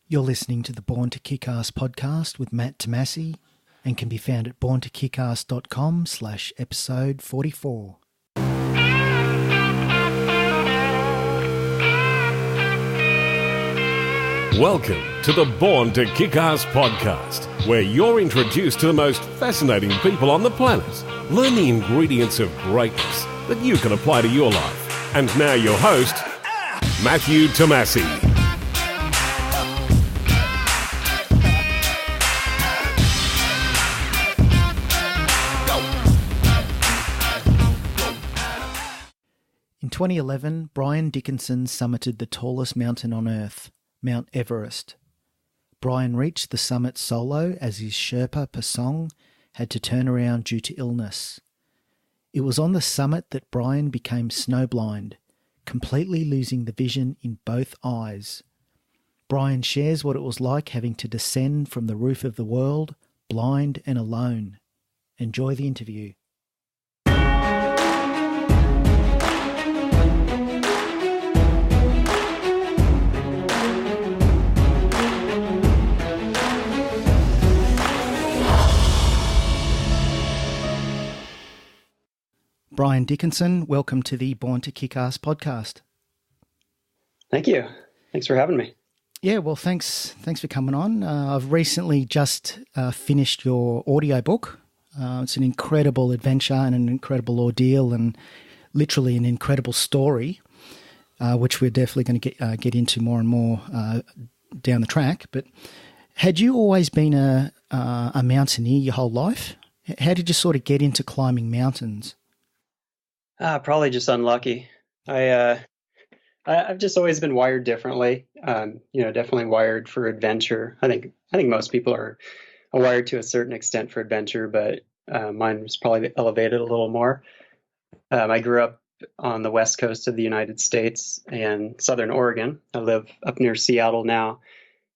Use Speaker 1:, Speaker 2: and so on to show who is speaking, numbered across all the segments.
Speaker 1: You're listening to the Born to Kick Arse podcast with Matt Tomasi and can be found at borntokickarse.com/episode 44.
Speaker 2: Welcome to the Born to Kick Arse podcast, where you're introduced to the most fascinating people on the planet. Learn the ingredients of greatness that you can apply to your life. And now your host, Matthew Tomasi.
Speaker 1: In 2011, Brian Dickinson summited the tallest mountain on Earth, Mount Everest. Brian reached the summit solo as his Sherpa Pasong had to turn around due to illness. It was on the summit that Brian became snowblind, completely losing the vision in both eyes. Brian shares what it was like having to descend from the roof of the world, blind and alone. Enjoy the interview. Brian Dickinson, welcome to the Born to Kick Arse podcast.
Speaker 3: Thank you. Thanks for having me.
Speaker 1: Yeah, well, thanks for coming on. I've recently just finished your audiobook. It's an incredible adventure and an incredible ordeal and literally an incredible story, which we're definitely going to get into more and more down the track. But had you always been a mountaineer your whole life? How did you sort of get into climbing mountains?
Speaker 3: Probably just unlucky. I've just always been wired differently. Definitely wired for adventure. I think most people are wired to a certain extent for adventure, but mine was probably elevated a little more. I grew up on the west coast of the United States in Southern Oregon. I live up near Seattle now,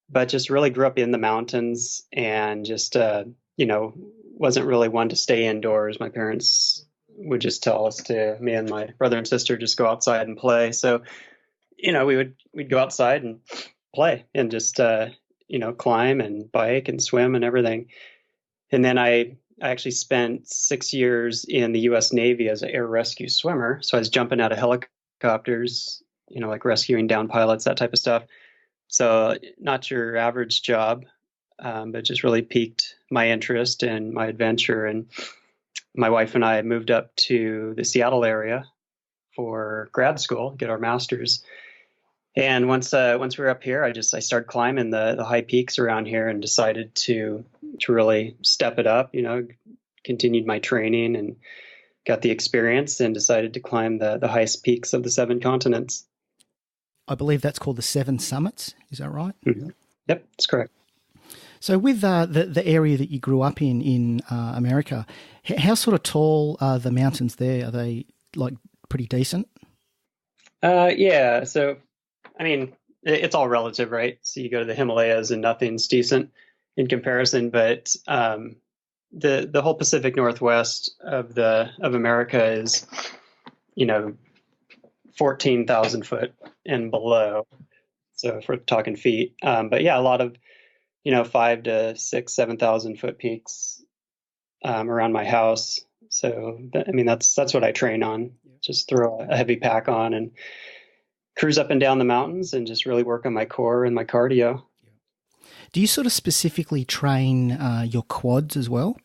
Speaker 3: but just really grew up in the mountains and just wasn't really one to stay indoors. My parents would just tell us me and my brother and sister just go outside and play. So, we'd go outside and play and just, climb and bike and swim and everything. And then I actually spent 6 years in the U.S. Navy as an air rescue swimmer. So I was jumping out of helicopters, like rescuing down pilots, that type of stuff. So not your average job, but just really piqued my interest and my adventure. And my wife and I moved up to the Seattle area for grad school, get our master's. And once we were up here, I started climbing the high peaks around here and decided to really step it up, continued my training and got the experience and decided to climb the highest peaks of the 7 continents.
Speaker 1: I believe that's called the 7 Summits. Is that right?
Speaker 3: Mm-hmm. Yep, that's correct.
Speaker 1: So with the area that you grew up in America, how sort of tall are the mountains there? Are they like pretty decent?
Speaker 3: Yeah. So, I mean, it's all relative, right? So you go to the Himalayas and nothing's decent in comparison, but the whole Pacific Northwest of America is, 14,000 foot and below. So if we're talking feet, but yeah, a lot of 5 to 6, 7,000 foot peaks around my house. So that's what I train on. Just throw a heavy pack on and cruise up and down the mountains and just really work on my core and my cardio.
Speaker 1: Do you sort of specifically train your quads as well?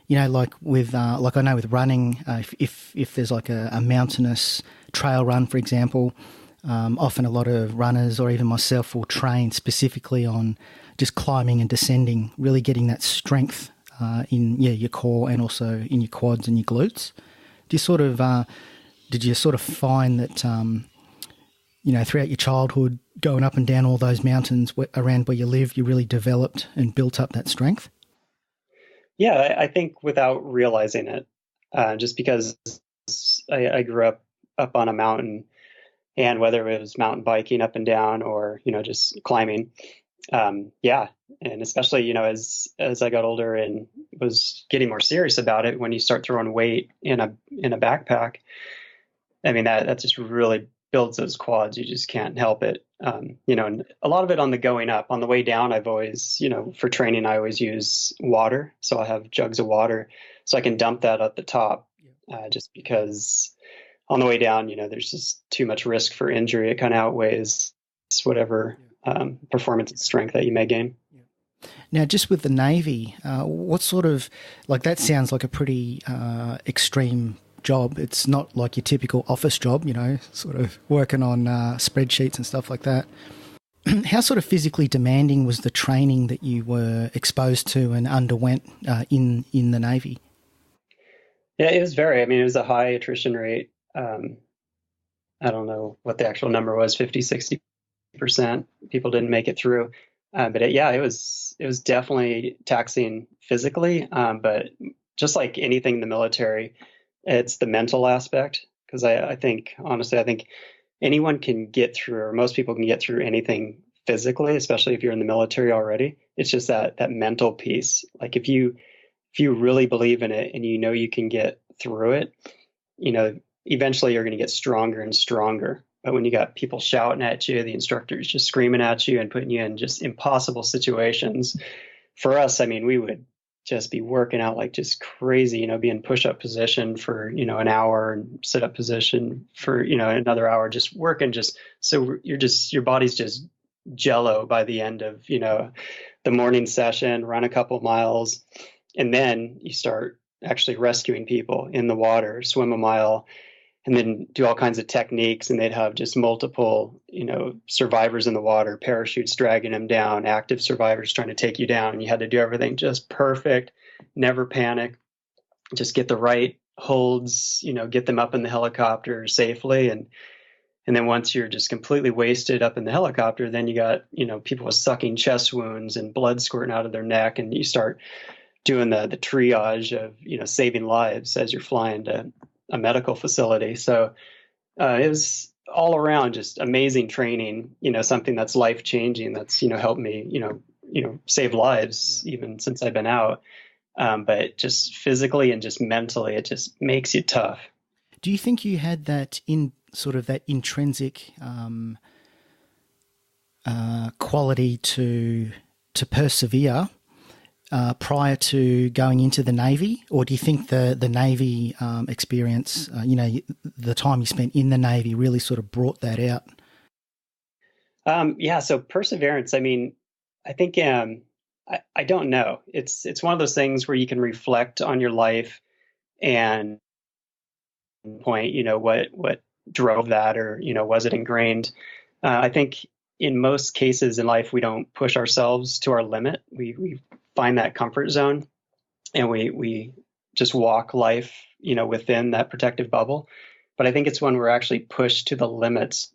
Speaker 1: Like with I know with running, if there's like a mountainous trail run, for example, often a lot of runners or even myself will train specifically on just climbing and descending, really getting that strength in your core and also in your quads and your glutes. Did you sort of find that throughout your childhood, going up and down all those mountains around where you live, you really developed and built up that strength?
Speaker 3: Yeah, I think without realizing it, just because I grew up on a mountain, and whether it was mountain biking up and down or just climbing. And especially, as I got older and was getting more serious about it, when you start throwing weight in a backpack, I mean, that just really builds those quads. You just can't help it. And a lot of it on the going up. On the way down, I've always, for training, I always use water. So I have jugs of water so I can dump that at the top, just because on the way down, there's just too much risk for injury. It kind of outweighs whatever performance and strength that you may gain.
Speaker 1: Now, just with the Navy, what sort of, like, that sounds like a pretty extreme job. It's not like your typical office job, sort of working on spreadsheets and stuff like that. How sort of physically demanding was the training that you were exposed to and underwent in the Navy?
Speaker 3: Yeah, it was it was a high attrition rate. I don't know what the actual number was, 50, 60% people didn't make it through. But it was definitely taxing physically. But just like anything in the military, it's the mental aspect. Because I think anyone can get through, or most people can get through anything physically, especially if you're in the military already. It's just that mental piece. Like if you really believe in it and you can get through it, eventually you're going to get stronger and stronger. But when you got people shouting at you, the instructors just screaming at you and putting you in just impossible situations, for us, we would just be working out like just crazy, be in push-up position for, an hour, and sit-up position for, another hour, just working, just so your body's just jello by the end of, the morning session, run a couple miles, and then you start actually rescuing people in the water, swim a mile, and then do all kinds of techniques. And they'd have just multiple, survivors in the water, parachutes dragging them down, active survivors trying to take you down. And you had to do everything just perfect, never panic, just get the right holds, get them up in the helicopter safely. And then once you're just completely wasted up in the helicopter, then you got, people with sucking chest wounds and blood squirting out of their neck. And you start doing the triage of, saving lives as you're flying to a medical facility. So it was all around just amazing training, something that's life changing, that's, helped me, save lives even since I've been out. But just physically and just mentally, it just makes you tough.
Speaker 1: Do you think you had that that intrinsic quality to persevere prior to going into the Navy? Or do you think the Navy experience, the time you spent in the Navy really sort of brought that out?
Speaker 3: So perseverance, I think, I don't know. It's one of those things where you can reflect on your life and point, what drove that, or, was it ingrained? I think in most cases in life, we don't push ourselves to our limit. We find that comfort zone, and we just walk life, within that protective bubble. But I think it's when we're actually pushed to the limits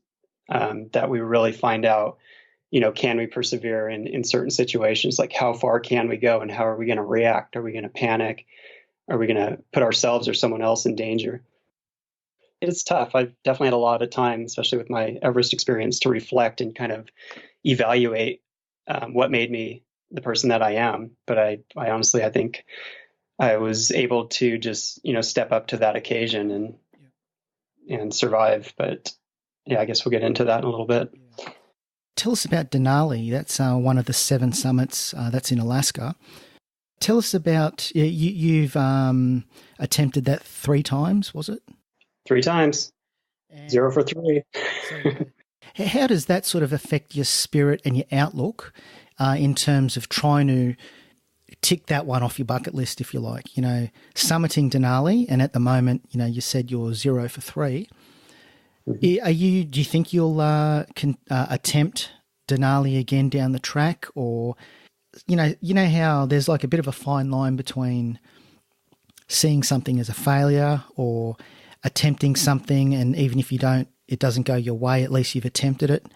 Speaker 3: that we really find out, can we persevere in certain situations? Like, how far can we go, and how are we going to react? Are we going to panic? Are we going to put ourselves or someone else in danger? It's tough. I've definitely had a lot of time, especially with my Everest experience, to reflect and kind of evaluate what made me the person that I am. But I honestly, I think I was able to just, step up to that occasion and survive. But yeah, I guess we'll get into that in a little bit.
Speaker 1: Tell us about Denali. That's one of the 7 summits that's in Alaska. Tell us about, you've attempted that 3 times, was it?
Speaker 3: 3 times. And 0 for 3.
Speaker 1: How does that sort of affect your spirit and your outlook in terms of trying to tick that one off your bucket list, if you like? Summiting Denali, and at the moment, you said you're 0 for 3. Mm-hmm. Do you think you'll attempt Denali again down the track, or you know how there's like a bit of a fine line between seeing something as a failure or attempting something, and even if it doesn't go your way, at least you've attempted it.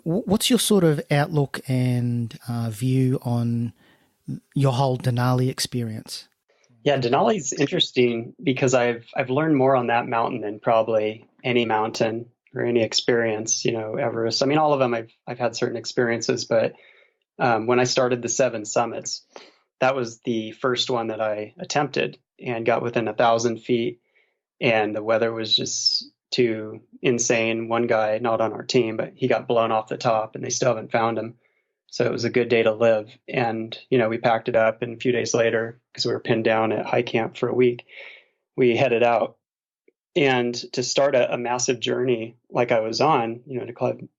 Speaker 1: What's your sort of outlook and view on your whole Denali experience?
Speaker 3: Yeah, Denali's interesting because I've learned more on that mountain than probably any mountain or any experience. Everest. All of them I've had certain experiences, but when I started the 7 summits, that was the first one that I attempted and got within 1,000 feet. And the weather was just to insane. One guy, not on our team, but he got blown off the top and they still haven't found him. So it was a good day to live. And, we packed it up, and a few days later, because we were pinned down at high camp for a week, we headed out. And to start a massive journey like I was on, to climb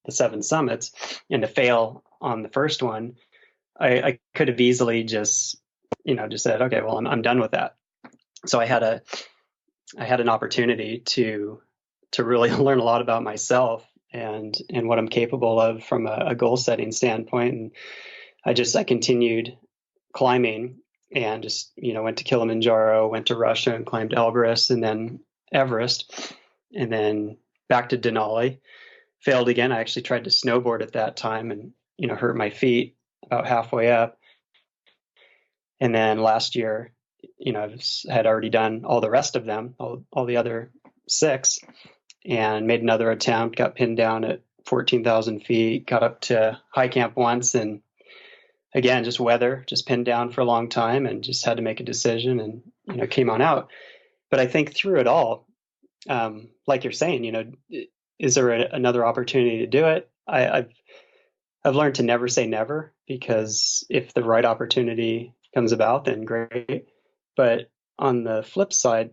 Speaker 3: the 7 summits and to fail on the first one, I could have easily just said, okay, well, I'm done with that. So I had an opportunity to really learn a lot about myself and what I'm capable of from a goal setting standpoint. And I continued climbing and just, went to Kilimanjaro, went to Russia and climbed Everest, and then Everest, and then back to Denali. Failed again. I actually tried to snowboard at that time and, hurt my feet about halfway up. And then last year, I had already done all the rest of them, all the other 6, and made another attempt, got pinned down at 14,000 feet, got up to high camp once, and again, just weather, just pinned down for a long time, and just had to make a decision and, came on out. But I think through it all, like you're saying, is there another opportunity to do it? I've learned to never say never, because if the right opportunity comes about, then great. But on the flip side,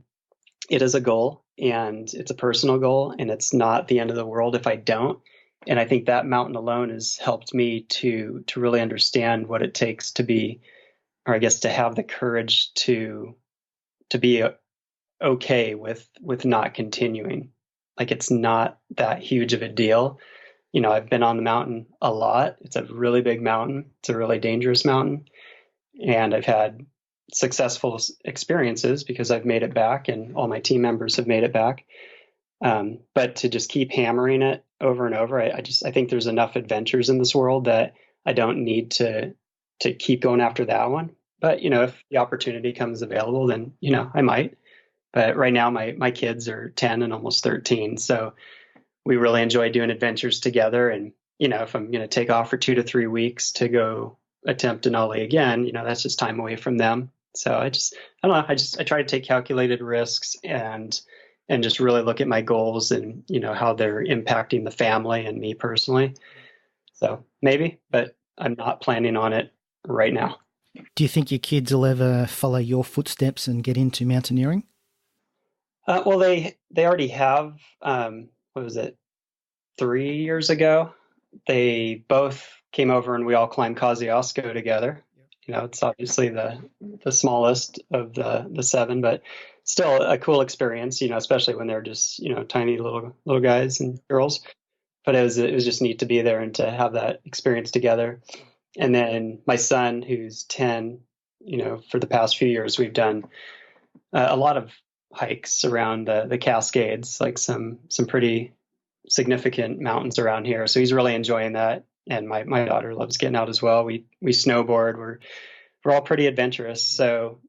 Speaker 3: it is a goal, and it's a personal goal, and it's not the end of the world if I don't. And I think that mountain alone has helped me to really understand what it takes to be, or I guess to have the courage to be okay with not continuing. Like, it's not that huge of a deal. I've been on the mountain a lot. It's a really big mountain. It's a really dangerous mountain. And I've had successful experiences because I've made it back, and all my team members have made it back. But to just keep hammering it over and over, I think there's enough adventures in this world that I don't need to keep going after that one. But, if the opportunity comes available, then, I might. But right now my kids are 10 and almost 13. So we really enjoy doing adventures together. And, if I'm going to take off for 2 to 3 weeks to go attempt Denali again, that's just time away from them. So I don't know. I try to take calculated risks and just really look at my goals and, how they're impacting the family and me personally. So maybe, but I'm not planning on it right now.
Speaker 1: Do you think your kids will ever follow your footsteps and get into mountaineering?
Speaker 3: Well, they already have. What was it? 3 years ago, they both came over and we all climbed Kosciuszko together. It's obviously the smallest of the 7, but still a cool experience, especially when they're just, tiny little guys and girls. But it was just neat to be there and to have that experience together. And then my son, who's 10, for the past few years, we've done a lot of hikes around the Cascades, like some pretty significant mountains around here. So he's really enjoying that. And my daughter loves getting out as well. We snowboard. We're all pretty adventurous. So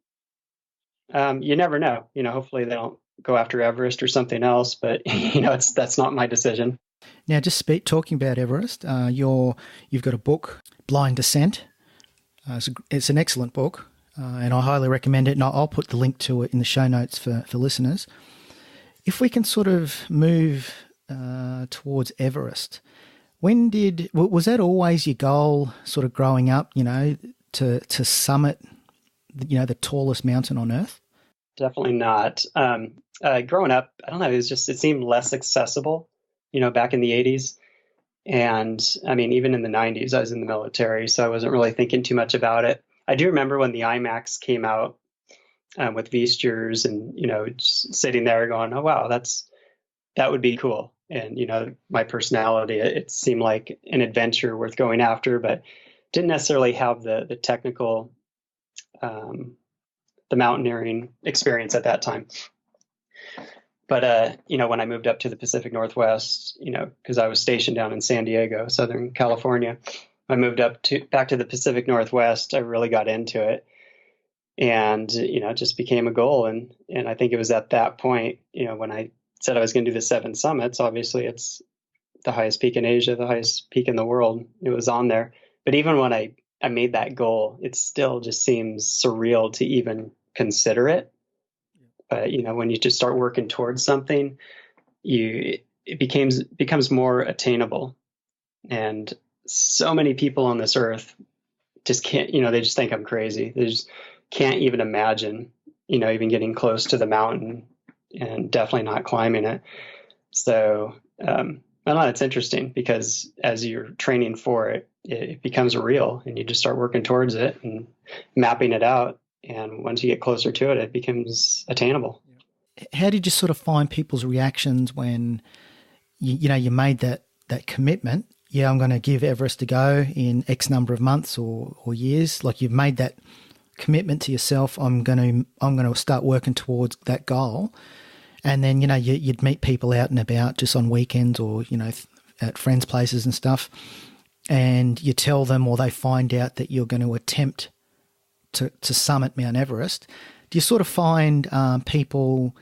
Speaker 3: you never know. Hopefully they don't go after Everest or something else. But that's not my decision.
Speaker 1: Now, just talking about Everest, you've got a book, Blind Descent. It's an excellent book, and I highly recommend it. And I'll put the link to it in the show notes for listeners. If we can sort of move towards Everest, was that always your goal, sort of growing up? To summit, the tallest mountain on Earth?
Speaker 3: Definitely not. Growing up, I don't know. It seemed less accessible, back in the 80s. And I mean, even in the 90s, I was in the military, so I wasn't really thinking too much about it. I do remember when the IMAX came out with V-steers and, just sitting there going, oh, wow, that would be cool. And, my personality, it seemed like an adventure worth going after, but didn't necessarily have the technical, the mountaineering experience at that time. But, when I moved up to the Pacific Northwest, because I was stationed down in San Diego, Southern California, I moved back to the Pacific Northwest. I really got into it, and, it just became a goal. And I think it was at that point, when I said I was going to do the 7 summits, obviously it's the highest peak in Asia, the highest peak in the world. It was on there. But even when I made that goal, it still just seems surreal to even consider it. But, when you just start working towards something, it becomes more attainable. And so many people on this earth just can't, they just think I'm crazy. They just can't even imagine, even getting close to the mountain, and definitely not climbing it. So, I don't know, it's interesting because as you're training for it, it becomes real, and you just start working towards it and mapping it out. And once you get closer to it, it becomes attainable.
Speaker 1: How did you sort of find people's reactions when you made that commitment? Yeah, I'm going to give Everest a go in X number of months or years. Like, you've made that commitment to yourself. I'm going to start working towards that goal. And then, you'd meet people out and about just on weekends or, at friends' places and stuff. And you tell them, or they find out that you're going to attempt to summit Mount Everest. Do you sort of find people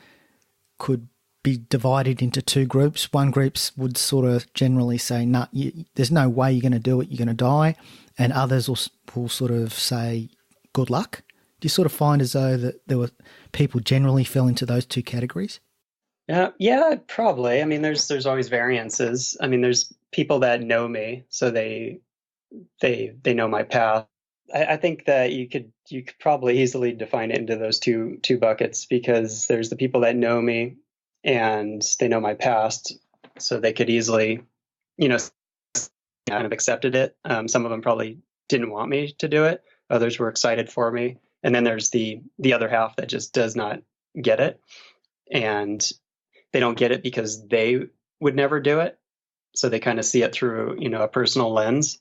Speaker 1: could be divided into two groups? One group would sort of generally say, nah, there's no way you're going to do it, you're going to die. And others will sort of say, good luck. Do you sort of find as though that there were people generally fell into those two categories?
Speaker 3: Yeah, probably. I mean, there's always variances. I mean, there's people that know me, so they know my path. I think that you could probably easily define it into those two buckets, because there's the people that know me and they know my past, so they could easily, kind of accepted it. Some of them probably didn't want me to do it. Others were excited for me. And then there's the other half that just does not get it. And they don't get it because they would never do it. So they kind of see it through, a personal lens,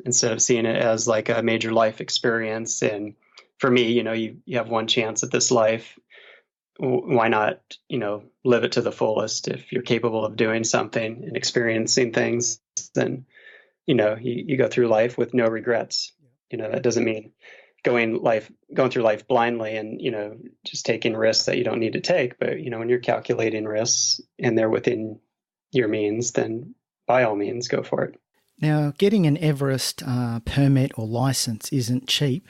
Speaker 3: instead of seeing it as like a major life experience. And for me, you have one chance at this life. Why not, live it to the fullest? If you're capable of doing something and experiencing things, then, you go through life with no regrets. That doesn't mean going through life blindly and, just taking risks that you don't need to take. But, when you're calculating risks and they're within your means, then by all means, go for it.
Speaker 1: Now, getting an Everest permit or license isn't cheap.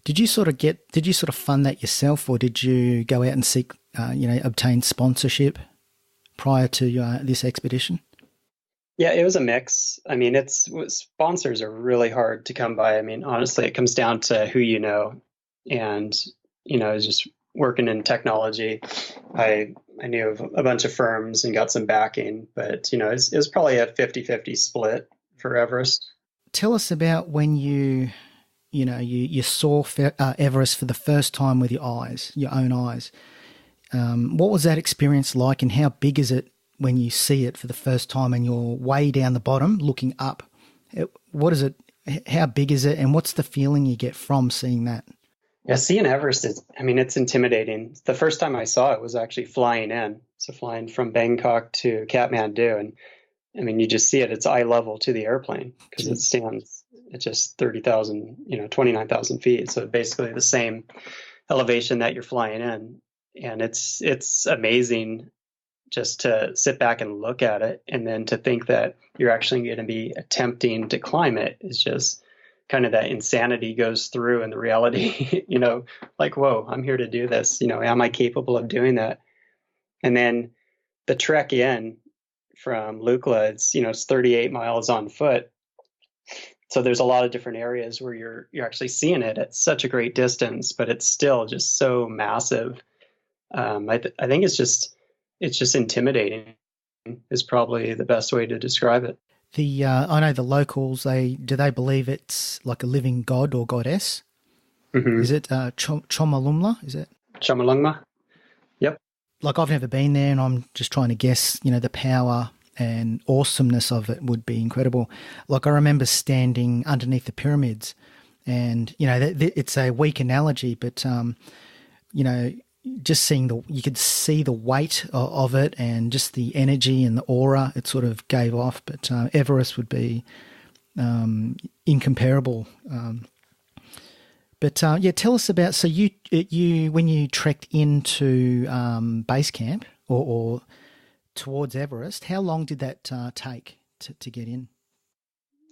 Speaker 1: Did you sort of fund that yourself, or did you go out and seek, obtain sponsorship prior to this expedition?
Speaker 3: Yeah, it was a mix. I mean, sponsors are really hard to come by. I mean, honestly, it comes down to who you know. And, just working in technology, I knew of a bunch of firms and got some backing, but, it was probably a 50-50 split for Everest.
Speaker 1: Tell us about when you saw Everest for the first time with your own eyes. What was that experience like, and how big is it when you see it for the first time and you're way down the bottom looking up? What is it? How big is it, and what's the feeling you get from seeing that?
Speaker 3: Yeah, seeing Everest it's intimidating. The first time I saw it was actually flying in. So flying from Bangkok to Kathmandu, and you just see it. It's eye level to the airplane because it stands at just 30,000, 29,000 feet. So basically the same elevation that you're flying in. And it's amazing just to sit back and look at it. And then to think that you're actually going to be attempting to climb it is just kind of that insanity goes through, and the reality, like, whoa, I'm here to do this. Am I capable of doing that? And then the trek in from Lukla, it's 38 miles on foot. So there's a lot of different areas where you're actually seeing it at such a great distance, but it's still just so massive. I think it's just intimidating is probably the best way to describe it.
Speaker 1: I know the locals, do they believe it's like a living god or goddess?
Speaker 3: Mm-hmm.
Speaker 1: Is it Chomolungma? Is it
Speaker 3: Chomolungma? Yep.
Speaker 1: Like, I've never been there, and I'm just trying to guess. The power and awesomeness of it would be incredible. Like, I remember standing underneath the pyramids, and it's a weak analogy, but just seeing you could see the weight of it, and just the energy and the aura it sort of gave off. But Everest would be incomparable. But tell us about, so you when you trekked into base camp or towards Everest, how long did that take to get in?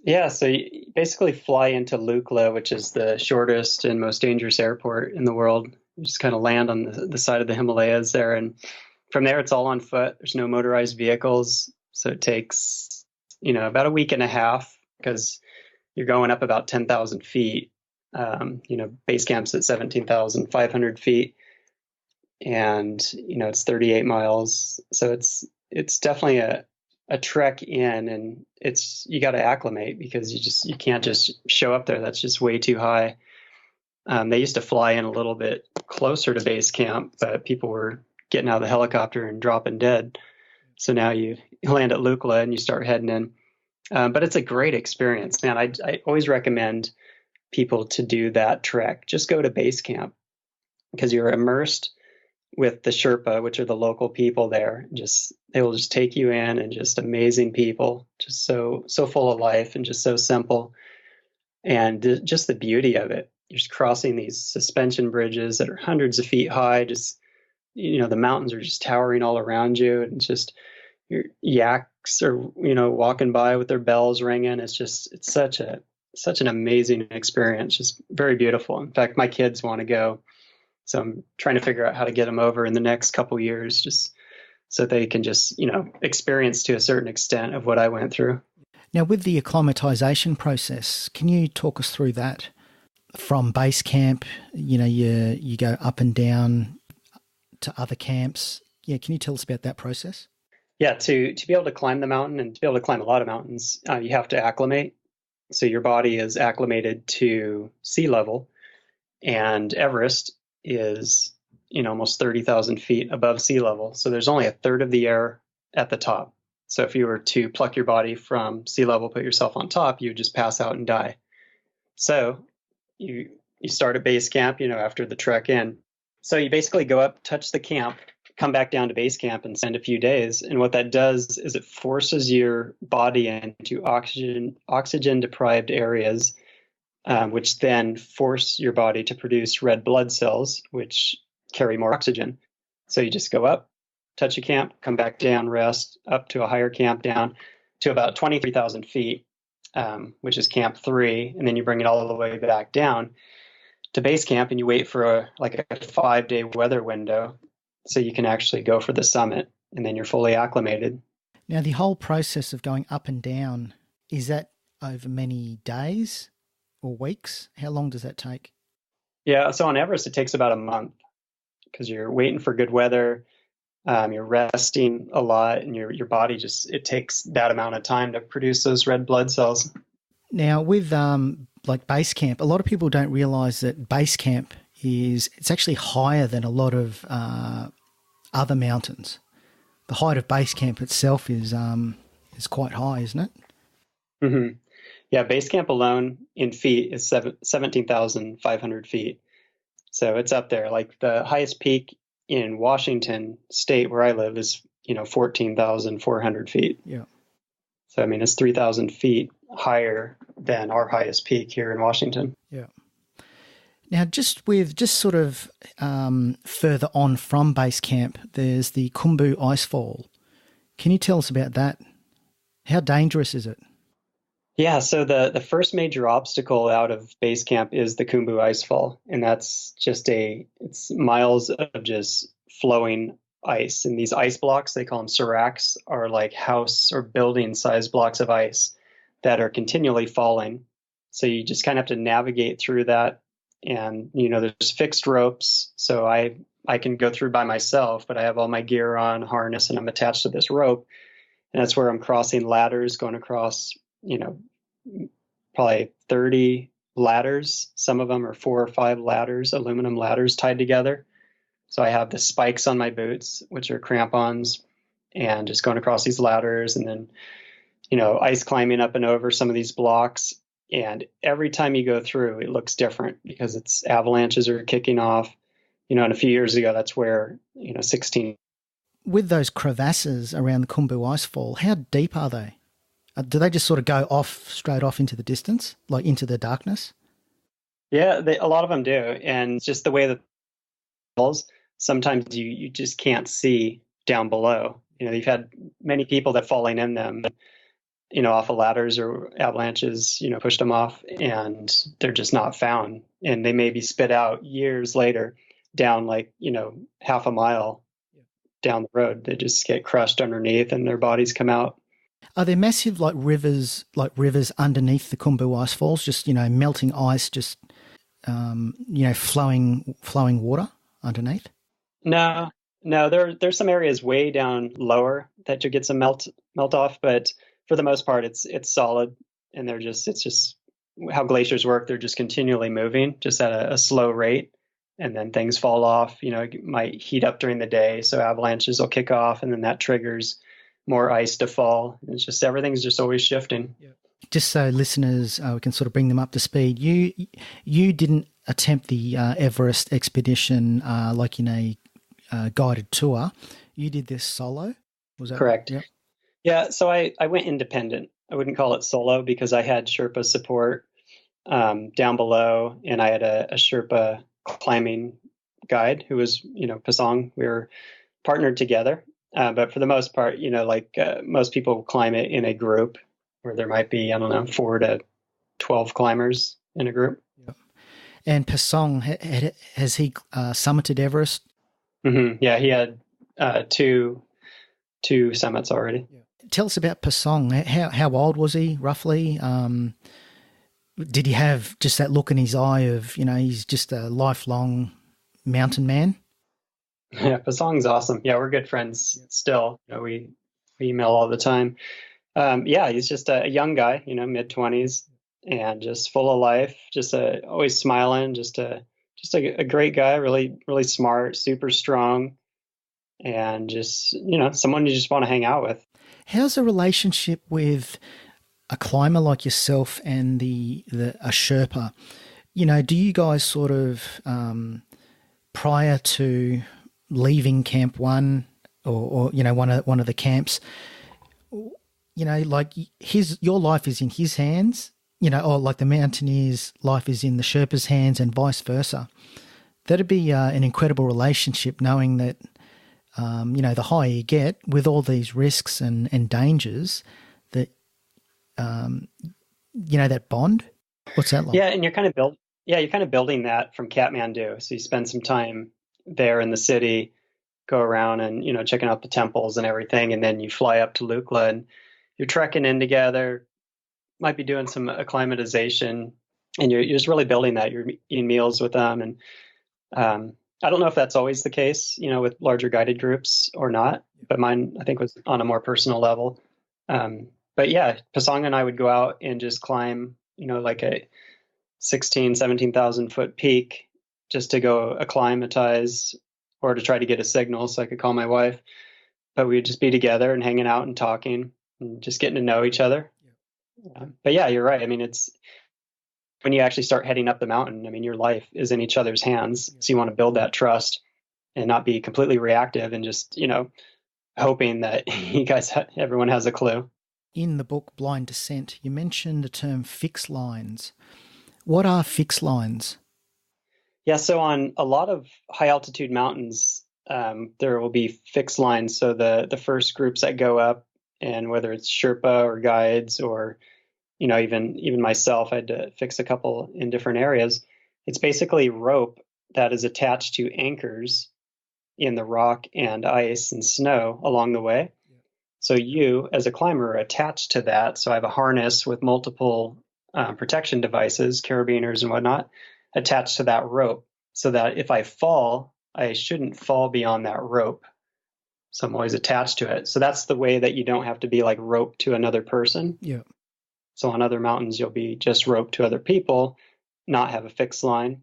Speaker 3: Yeah, so you basically fly into Lukla, which is the shortest and most dangerous airport in the world. You just kind of land on the side of the Himalayas there. And from there, it's all on foot. There's no motorized vehicles. So it takes, about a week and a half because you're going up about 10,000 feet. Base camp's at 17,500 feet. And, it's 38 miles. So it's definitely a trek in, and you got to acclimate because you can't just show up there. That's just way too high. They used to fly in a little bit closer to base camp, but people were getting out of the helicopter and dropping dead. So now you land at Lukla and you start heading in. But it's a great experience, man. I always recommend people to do that trek. Just go to base camp because you're immersed with the Sherpa, which are the local people there. They will just take you in, and just amazing people, just so full of life and just so simple. And just the beauty of it. You're just crossing these suspension bridges that are hundreds of feet high. Just, the mountains are just towering all around you, and just your yaks are, walking by with their bells ringing. It's such an amazing experience. Just very beautiful. In fact, my kids want to go. So I'm trying to figure out how to get them over in the next couple years, just so they can just, experience to a certain extent of what I went through.
Speaker 1: Now, with the acclimatization process, can you talk us through that? From base camp, you go up and down to other camps. Yeah, can you tell us about that process?
Speaker 3: Yeah, to be able to climb the mountain, and to be able to climb a lot of mountains, you have to acclimate. So your body is acclimated to sea level, and Everest is, almost 30,000 feet above sea level. So there's only a third of the air at the top. So if you were to pluck your body from sea level, put yourself on top, you would just pass out and die. So you start at base camp, after the trek in. So you basically go up, touch the camp, come back down to base camp and spend a few days. And what that does is it forces your body into oxygen deprived areas, which then force your body to produce red blood cells, which carry more oxygen. So you just go up, touch a camp, come back down, rest, up to a higher camp, down to about 23,000 feet, which is camp 3. And then you bring it all the way back down to base camp, and you wait for a 5-day weather window so you can actually go for the summit, and then you're fully acclimated.
Speaker 1: Now, the whole process of going up and down, is that over many days or weeks? How long does that take?
Speaker 3: Yeah, so on Everest, it takes about a month because you're waiting for good weather. You're resting a lot, and your body it takes that amount of time to produce those red blood cells.
Speaker 1: Now, with base camp, a lot of people don't realize that base camp it's actually higher than a lot of other mountains. The height of base camp itself is quite high, isn't it?
Speaker 3: Mm-hmm. Yeah, base camp alone in feet is 17,500 feet. So it's up there. Like the highest peak in Washington State, where I live, is 14,400 feet.
Speaker 1: Yeah.
Speaker 3: So it's 3,000 feet higher than our highest peak here in Washington.
Speaker 1: Yeah. Now, just sort of further on from base camp, there's the Khumbu Icefall. Can you tell us about that? How dangerous is it?
Speaker 3: Yeah, so the first major obstacle out of base camp is the Khumbu Icefall, and that's it's miles of just flowing ice. And these ice blocks, they call them seracs, are like house or building size blocks of ice that are continually falling. So you just kind of have to navigate through that. And, there's fixed ropes. So I can go through by myself, but I have all my gear on, harness, and I'm attached to this rope. And that's where I'm crossing ladders, going across, probably 30 ladders. Some of them are 4 or 5 ladders, aluminum ladders tied together. So I have the spikes on my boots, which are crampons, and just going across these ladders, and then, ice climbing up and over some of these blocks. And every time you go through, it looks different because avalanches are kicking off. And a few years ago, that's where, 16.
Speaker 1: With those crevasses around the Khumbu Icefall, how deep are they? Do they just sort of go straight off into the distance, like into the darkness?
Speaker 3: Yeah, a lot of them do. And just the way that falls, sometimes you just can't see down below. You've had many people that falling in them, off of ladders or avalanches, pushed them off, and they're just not found. And they may be spit out years later. down like, half a mile down the road. They just get crushed underneath and their bodies come out.
Speaker 1: Are there massive rivers underneath the Khumbu ice falls, just, melting ice, just, flowing water underneath?
Speaker 3: No, there's some areas way down lower that you get some melt off, but for the most part, it's solid, and it's just how glaciers work. They're just continually moving, just at a slow rate, and then things fall off. It might heat up during the day, so avalanches will kick off, and then that triggers more ice to fall. It's just everything's just always shifting.
Speaker 1: Yeah. Just so listeners, we can sort of bring them up to speed. You didn't attempt the Everest expedition like in a guided tour. You did this solo. Was that
Speaker 3: correct?
Speaker 1: Yep.
Speaker 3: Yeah. So I went independent. I wouldn't call it solo because I had Sherpa support down below, and I had a Sherpa climbing guide who was, Pasong. We were partnered together. But for the most part, most people climb it in a group where there might be, 4 to 12 climbers in a group.
Speaker 1: Yep. And Pasong, has he summited Everest?
Speaker 3: Mm-hmm. Yeah, he had two summits already.
Speaker 1: Yeah. Tell us about Pasong. How old was he, roughly? Did he have just that look in his eye of, he's just a lifelong mountain man?
Speaker 3: Yeah, Pasong's awesome. Yeah, we're good friends still. We email all the time. He's just a young guy, mid-20s, and just full of life, just always smiling, just a great guy, really, really smart, super strong, and just, someone you just want to hang out with.
Speaker 1: How's the relationship with a climber like yourself and a Sherpa? Do you guys sort of, prior to leaving Camp 1 or one of the camps, your life is in his hands, or like the mountaineer's life is in the Sherpa's hands and vice versa. That'd be an incredible relationship, knowing that, the higher you get with all these risks and dangers, that, that bond. What's that like?
Speaker 3: Yeah, and you're kind of building that from Kathmandu. So you spend some time there in the city, go around and, checking out the temples and everything. And then you fly up to Lukla and you're trekking in together, might be doing some acclimatization, and you're just really building that. You're eating meals with them. And I don't know if that's always the case, with larger guided groups or not, but mine, I think, was on a more personal level. But yeah, Pasong and I would go out and just climb, like a 17,000 foot peak, just to go acclimatize or to try to get a signal so I could call my wife. But we'd just be together and hanging out and talking and just getting to know each other. But yeah, you're right. I mean, it's when you actually start heading up the mountain, your life is in each other's hands. So you want to build that trust and not be completely reactive and just, hoping that everyone has a clue.
Speaker 1: In the book Blind Descent, you mentioned the term fixed lines. What are fixed lines?
Speaker 3: Yeah, so on a lot of high altitude mountains, there will be fixed lines. So the first groups that go up, and whether it's Sherpa or guides or, even myself, I had to fix a couple in different areas. It's basically rope that is attached to anchors in the rock and ice and snow along the way. So you, as a climber, are attached to that. So I have a harness with multiple protection devices, carabiners and whatnot, attached to that rope, so that if I fall, I shouldn't fall beyond that rope. So I'm always attached to it. So that's the way that you don't have to be like roped to another person.
Speaker 1: Yeah.
Speaker 3: So on other mountains, you'll be just roped to other people, not have a fixed line.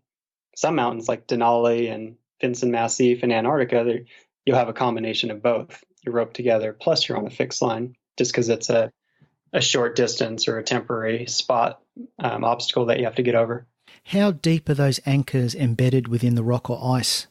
Speaker 3: Some mountains like Denali and Vinson Massif and Antarctica, you'll have a combination of both. You're roped together, plus you're on a fixed line, just because it's a short distance or a temporary spot obstacle that you have to get over.
Speaker 1: How deep are those anchors embedded within the rock or ice?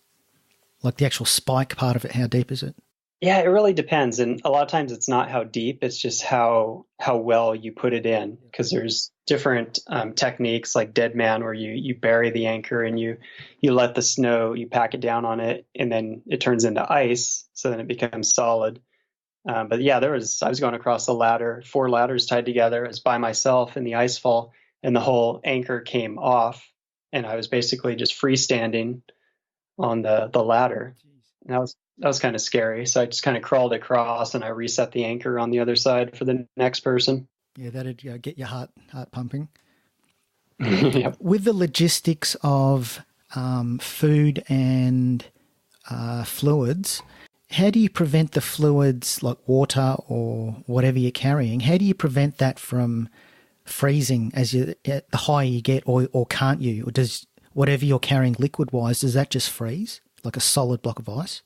Speaker 1: Like the actual spike part of it, how deep is it?
Speaker 3: Yeah, it really depends. And a lot of times it's not how deep, it's just how well you put it in. Because there's different techniques like dead man, where you bury the anchor and you let the snow, you pack it down on it, and then it turns into ice. So then it becomes solid. But yeah, I was going across a ladder, 4 ladders tied together. I was by myself in the ice fall, and the whole anchor came off, and I was basically just freestanding on the ladder. And that was kind of scary. So I just kind of crawled across and I reset the anchor on the other side for the next person.
Speaker 1: Yeah, that'd get your heart pumping.
Speaker 3: Yep.
Speaker 1: With the logistics of food and fluids, how do you prevent the fluids like water or whatever you're carrying? How do you prevent that from freezing the higher you get, or can't you? Or does whatever you're carrying liquid-wise, does that just freeze like a solid block of ice?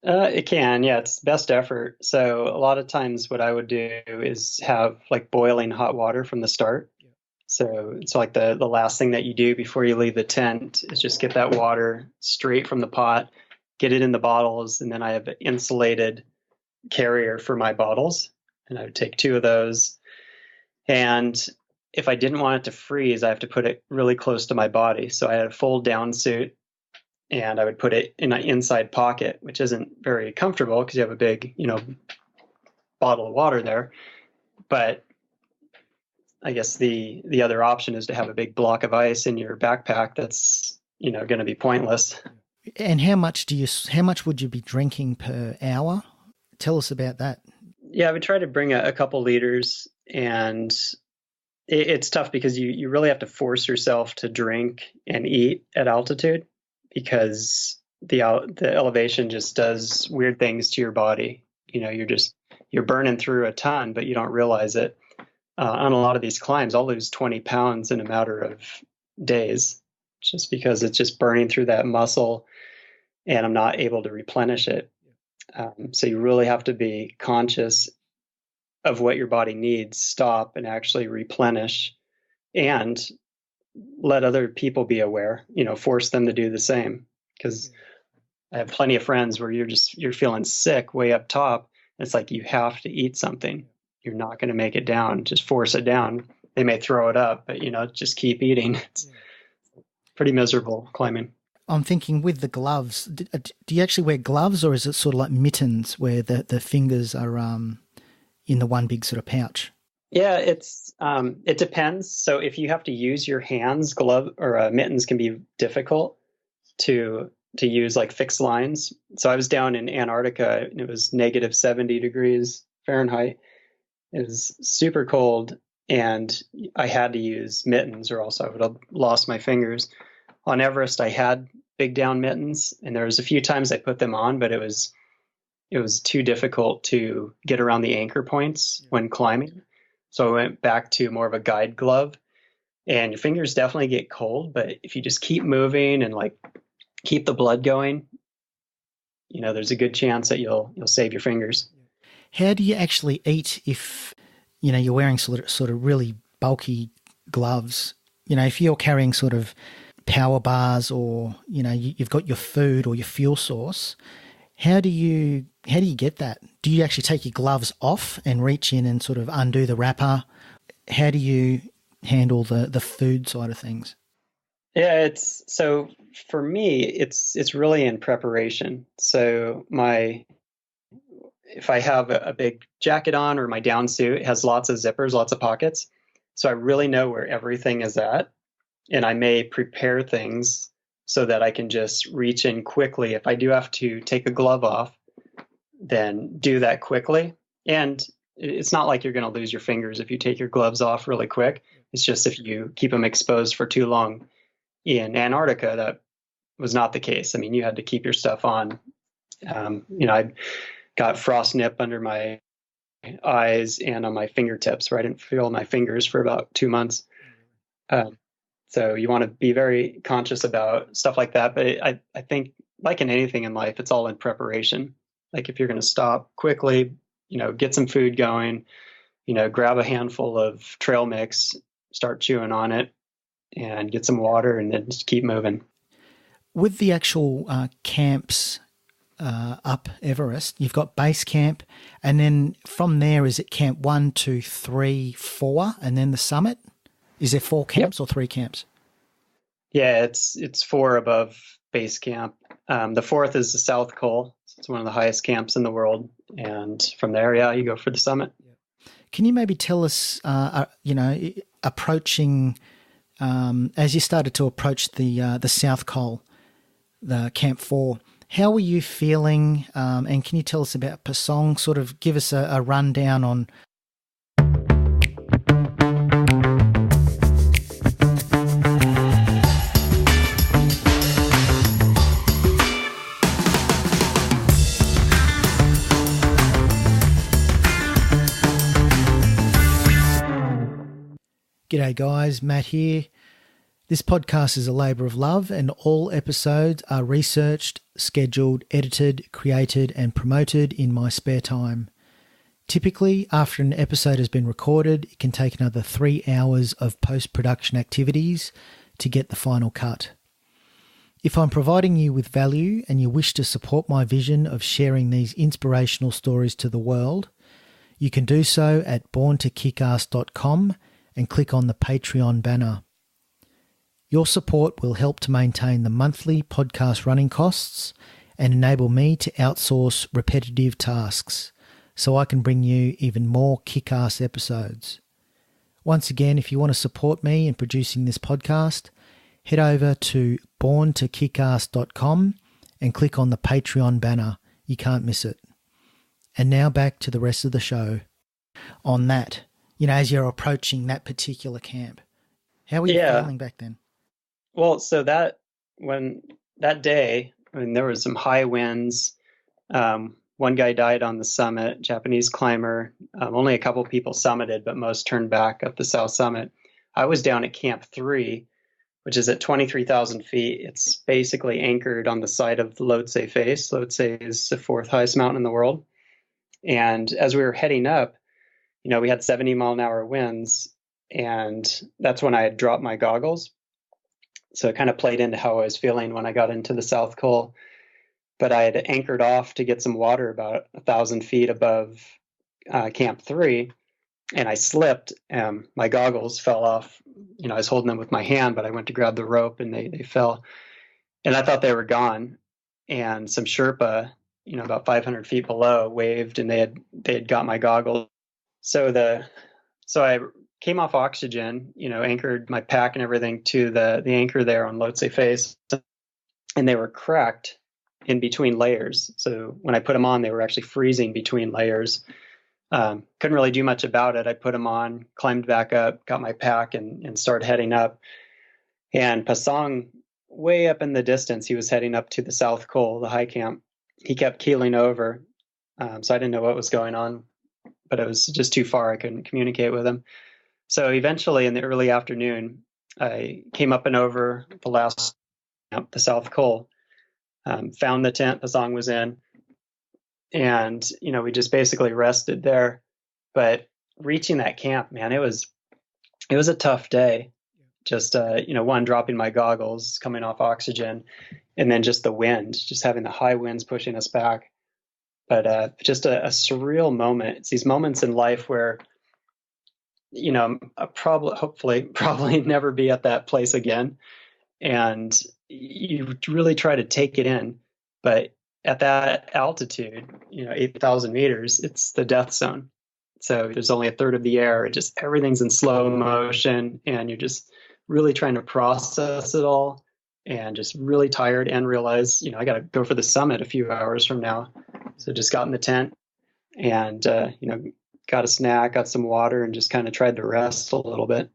Speaker 3: It can, yeah, it's best effort. So a lot of times what I would do is have like boiling hot water from the start. So it's like the last thing that you do before you leave the tent is just get that water straight from the pot, get it in the bottles, and then I have an insulated carrier for my bottles, and I would take 2 of those. And if I didn't want it to freeze, I have to put it really close to my body. So I had a full down suit, and I would put it in an inside pocket, which isn't very comfortable because you have a big, bottle of water there. But I guess the other option is to have a big block of ice in your backpack that's, going to be pointless.
Speaker 1: And how much would you be drinking per hour? Tell us about that.
Speaker 3: Yeah, I would try to bring a couple liters, and it's tough because you really have to force yourself to drink and eat at altitude, because the elevation just does weird things to your body. You're burning through a ton, but you don't realize it. On a lot of these climbs, I'll lose 20 pounds in a matter of days, just because it's just burning through that muscle and I'm not able to replenish it. So you really have to be conscious of what your body needs, stop and actually replenish, and let other people be aware, force them to do the same. Because I have plenty of friends where you're feeling sick way up top. It's like, you have to eat something. You're not going to make it down. Just force it down. They may throw it up, but just keep eating. It's pretty miserable climbing.
Speaker 1: I'm thinking with the gloves, do you actually wear gloves, or is it sort of like mittens where the fingers are in the one big sort of pouch?
Speaker 3: Yeah, it depends. So if you have to use your hands, glove or mittens can be difficult to use, like fixed lines. So I was down in Antarctica and it was negative 70 degrees Fahrenheit. It was super cold, and I had to use mittens or else I would have lost my fingers. On Everest, I had big down mittens, and there was a few times I put them on, but it was too difficult to get around the anchor points when climbing. So I went back to more of a guide glove, and your fingers definitely get cold, but if you just keep moving and like keep the blood going, there's a good chance that you'll save your fingers.
Speaker 1: How do you actually eat if, you're wearing sort of really bulky gloves? If you're carrying sort of power bars, or, you've got your food or your fuel source, how do you get that? Do you actually take your gloves off and reach in and sort of undo the wrapper? How do you handle the food side of things?
Speaker 3: Yeah, so for me, it's really in preparation. So if I have a big jacket on, or my down suit, it has lots of zippers, lots of pockets. So I really know where everything is at. And I may prepare things so that I can just reach in quickly. If I do have to take a glove off, then do that quickly. And it's not like you're going to lose your fingers if you take your gloves off really quick. It's just if you keep them exposed for too long. In Antarctica, that was not the case. I mean, you had to keep your stuff on. I got frost nip under my eyes and on my fingertips, where I didn't feel my fingers for about 2 months. So you want to be very conscious about stuff like that. But I think, like in anything in life, it's all in preparation. Like if you're going to stop quickly, get some food going, grab a handful of trail mix, start chewing on it, and get some water, and then just keep moving.
Speaker 1: With the actual camps up Everest, you've got base camp, and then from there, is it camp 1, 2, 3, 4, and then the summit? Is there 4 camps or 3 camps?
Speaker 3: Yeah, it's 4 above base camp. The 4th is the South Col. It's one of the highest camps in the world, and from there, you go for the summit.
Speaker 1: Can you maybe tell us, approaching as you started to approach the South Col, the Camp 4. How were you feeling? And can you tell us about Pasong? Sort of give us a rundown on. G'day guys, Matt here. This podcast is a labour of love and all episodes are researched, scheduled, edited, created and promoted in my spare time. Typically, after an episode has been recorded, it can take another 3 hours of post-production activities to get the final cut. If I'm providing you with value and you wish to support my vision of sharing these inspirational stories to the world, you can do so at borntokickarse.com and click on the Patreon banner. Your support will help to maintain the monthly podcast running costs and enable me to outsource repetitive tasks so I can bring you even more kick-ass episodes. Once again, if you want to support me in producing this podcast, head over to borntokickarse.com and click on the Patreon banner. You can't miss it. And now back to the rest of the show. On that, as you're approaching that particular camp, how were you feeling back then?
Speaker 3: Well, so that day, there was some high winds. One guy died on the summit, Japanese climber. Only a couple people summited, but most turned back up the south summit. I was down at Camp 3, which is at 23,000 feet. It's basically anchored on the side of the Lhotse face. Lhotse is the fourth highest mountain in the world. And as we were heading up, we had 70-mile-an-hour winds, and that's when I had dropped my goggles. So it kind of played into how I was feeling when I got into the South Col. But I had anchored off to get some water about 1,000 feet above Camp 3, and I slipped. My goggles fell off. I was holding them with my hand, but I went to grab the rope, and they fell. And I thought they were gone. And some Sherpa, about 500 feet below, waved, and they had got my goggles. So I came off oxygen, anchored my pack and everything to the anchor there on Lhotse face, and they were cracked in between layers. So when I put them on, they were actually freezing between layers. Couldn't really do much about it. I put them on, climbed back up, got my pack, and started heading up. And Pasong, way up in the distance, he was heading up to the South Col, the high camp. He kept keeling over, so I didn't know what was going on. But it was just too far. I couldn't communicate with him. So eventually in the early afternoon, I came up and over the last camp, the South Col, found the tent Pasong was in, and, we just basically rested there. But reaching that camp, man, it was a tough day. Just, one, dropping my goggles, coming off oxygen, and then just the wind, just having the high winds pushing us back. But just a surreal moment. It's these moments in life where, probably never be at that place again. And you really try to take it in. But at that altitude, 8,000 meters, it's the death zone. So there's only a third of the air. Everything's in slow motion, and you're just really trying to process it all, and just really tired, and realize, I got to go for the summit a few hours from now. So just got in the tent and, got a snack, got some water, and just kind of tried to rest a little bit.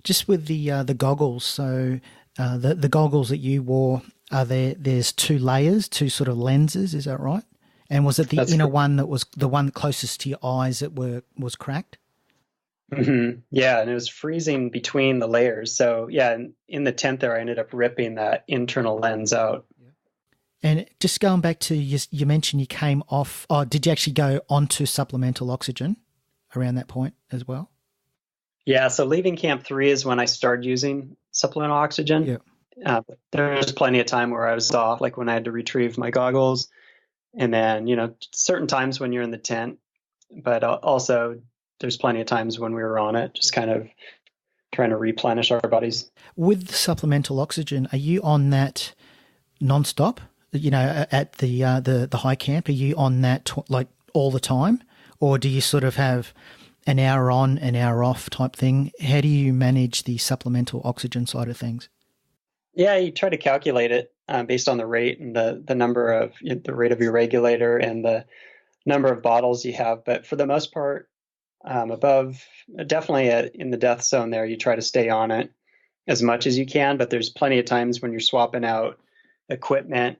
Speaker 1: Just with the goggles, so the goggles that you wore, there's two layers, two sort of lenses, is that right? And was it the inner one that was the one closest to your eyes that was cracked?
Speaker 3: Mm-hmm. Yeah, and it was freezing between the layers. So yeah, in the tent there, I ended up ripping that internal lens out.
Speaker 1: And just going back to, you mentioned you came off, did you actually go onto supplemental oxygen around that point as well?
Speaker 3: Yeah, so leaving Camp 3 is when I started using supplemental oxygen. Yeah. There was plenty of time where I was off, like when I had to retrieve my goggles. And then, certain times when you're in the tent, but also there's plenty of times when we were on it, just kind of trying to replenish our bodies.
Speaker 1: With the supplemental oxygen, are you on that nonstop? At the high camp, are you on that like all the time, or do you sort of have an hour on, an hour off type thing? How do you manage the supplemental oxygen side of things?
Speaker 3: Yeah, you try to calculate it based on the rate and the number of the rate of your regulator and the number of bottles you have. But for the most part, above definitely in the death zone there, you try to stay on it as much as you can. But there's plenty of times when you're swapping out equipment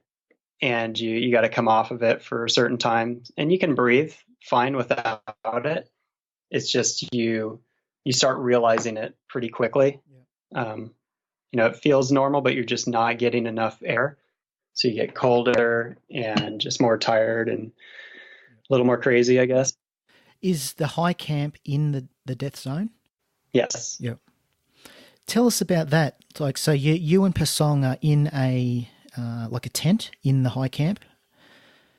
Speaker 3: and you got to come off of it for a certain time, and you can breathe fine without it. It's just you start realizing it pretty quickly. It feels normal, but you're just not getting enough air. So you get colder and just more tired and a little more crazy, I guess.
Speaker 1: Is the high camp in the death zone?
Speaker 3: Yes.
Speaker 1: Yep. Tell us about that. Like, so you and Pasong are in a like a tent in the high camp.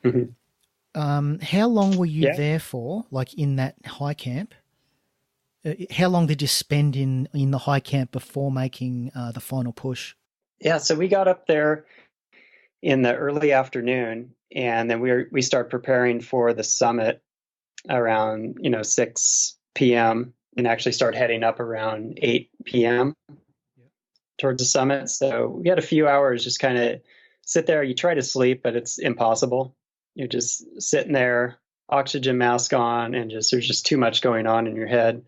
Speaker 3: Mm-hmm.
Speaker 1: How long were you there for? Like in that high camp? How long did you spend in the high camp before making the final push?
Speaker 3: Yeah, so we got up there in the early afternoon, and then we start preparing for the summit around 6 p.m. and actually start heading up around 8 p.m. towards the summit. So we had a few hours just kind of sit there. You try to sleep, but it's impossible. You're just sitting there, oxygen mask on, and there's just too much going on in your head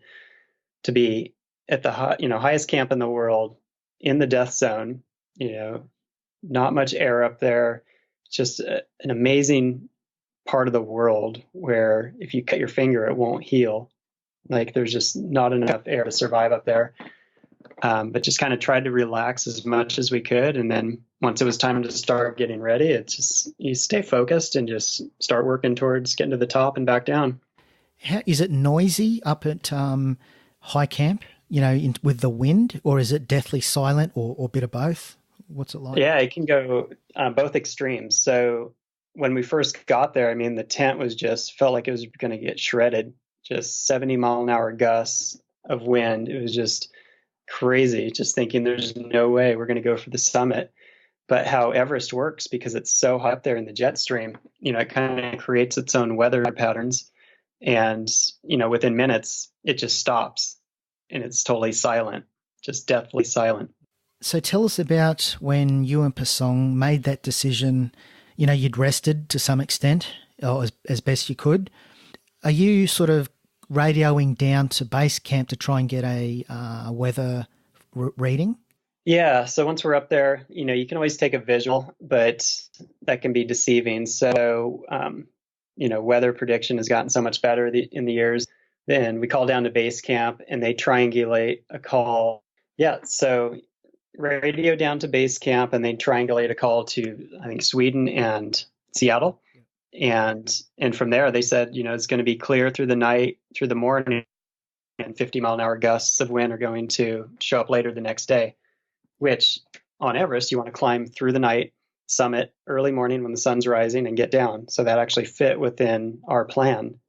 Speaker 3: to be at the highest camp in the world in the death zone. Not much air up there. It's just an amazing part of the world where if you cut your finger, it won't heal. Like there's just not enough air to survive up there. But just kind of tried to relax as much as we could. And then once it was time to start getting ready, it's just, you stay focused and just start working towards getting to the top and back down.
Speaker 1: Is it noisy up at high camp, with the wind, or is it deathly silent, or a bit of both? What's it like?
Speaker 3: Yeah, it can go both extremes. So when we first got there, I mean, the tent felt like it was going to get shredded. Just 70-mile-an-hour gusts of wind. It was just crazy, just thinking there's no way we're going to go for the summit. But how Everest works, because it's so hot up there in the jet stream, it kind of creates its own weather patterns. And, within minutes, it just stops and it's totally silent, just deathly silent.
Speaker 1: So tell us about when you and Pasong made that decision. You'd rested to some extent, or as best you could. Are you sort of radioing down to base camp to try and get a weather reading?
Speaker 3: Yeah. So once we're up there, you can always take a visual, but that can be deceiving. So, weather prediction has gotten so much better in the years. Then we call down to base camp and they triangulate a call. Yeah. So radio down to base camp and they triangulate a call to, I think, Sweden and Seattle. And from there, they said, it's going to be clear through the night, through the morning, and 50-mile-an-hour gusts of wind are going to show up later the next day, which on Everest, you want to climb through the night, summit early morning when the sun's rising, and get down. So that actually fit within our plan.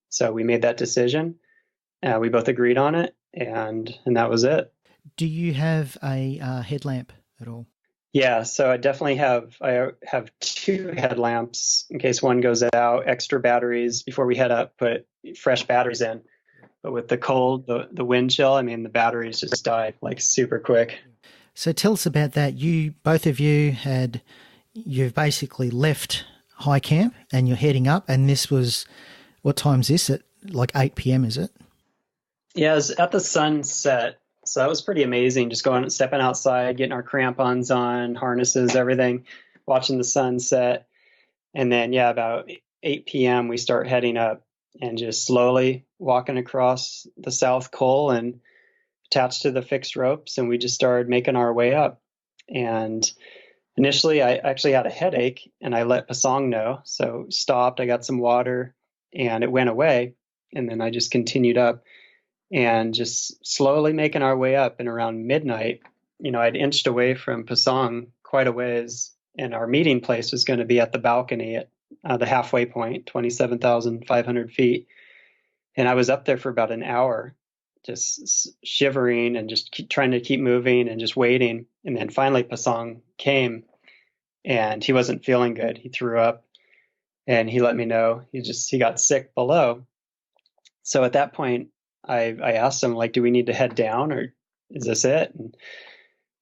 Speaker 3: So we made that decision. We both agreed on it, and that was it.
Speaker 1: Do you have a headlamp at all?
Speaker 3: Yeah, so I have 2 headlamps in case one goes out, extra batteries before we head up, put fresh batteries in. But with the cold, the wind chill, I mean, the batteries just die like super quick.
Speaker 1: So tell us about that. Both of you've basically left high camp and you're heading up, and this was, what time's this? At like 8 p.m, is it?
Speaker 3: Yeah, it was at the sunset. So that was pretty amazing, just going and stepping outside, getting our crampons on, harnesses, everything, watching the sunset. And then, about 8 p.m., we start heading up and just slowly walking across the South Col and attached to the fixed ropes. And we just started making our way up. And initially, I actually had a headache and I let Pasong know. So stopped, I got some water and it went away. And then I just continued up. And just slowly making our way up. And around midnight, I'd inched away from Pasong quite a ways. And our meeting place was going to be at the balcony at the halfway point, 27,500 feet. And I was up there for about an hour, just shivering and just trying to keep moving and just waiting. And then finally Pasong came and he wasn't feeling good. He threw up and he let me know he got sick below. So at that point, I asked him, like, do we need to head down or is this it?